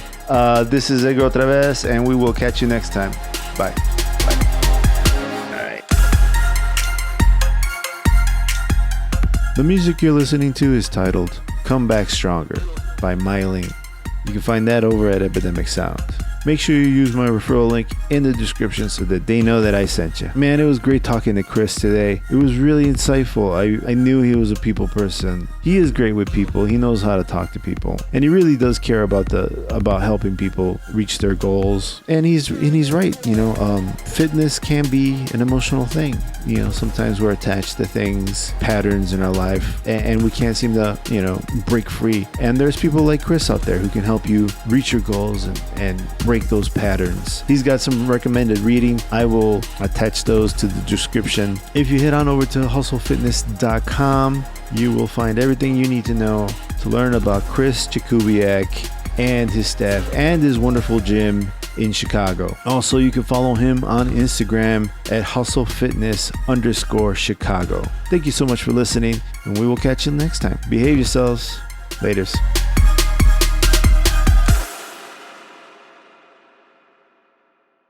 Speaker 1: This is Edgar OtraVez, and we will catch you next time. Bye. All right. The music you're listening to is titled "Come Back Stronger" by Myling. You can find that over at Epidemic Sound. Make sure you use my referral link in the description so that they know that I sent you. Man, it was great talking to Chris today. It was really insightful. I knew he was a people person. He is great with people. He knows how to talk to people. And he really does care about helping people reach their goals. And he's right. Fitness can be an emotional thing. Sometimes we're attached to things, patterns in our life, and we can't seem to, break free. And there's people like Chris out there who can help you reach your goals and break those patterns. He's got some recommended reading. I will attach those to the description. If you head on over to hustlefitness.com, you will find everything you need to know to learn about Chris Jakubiak and his staff and his wonderful gym in Chicago. Also, you can follow him on Instagram at hustlefitness _Chicago. Thank you so much for listening, and we will catch you next time. Behave yourselves. Laters.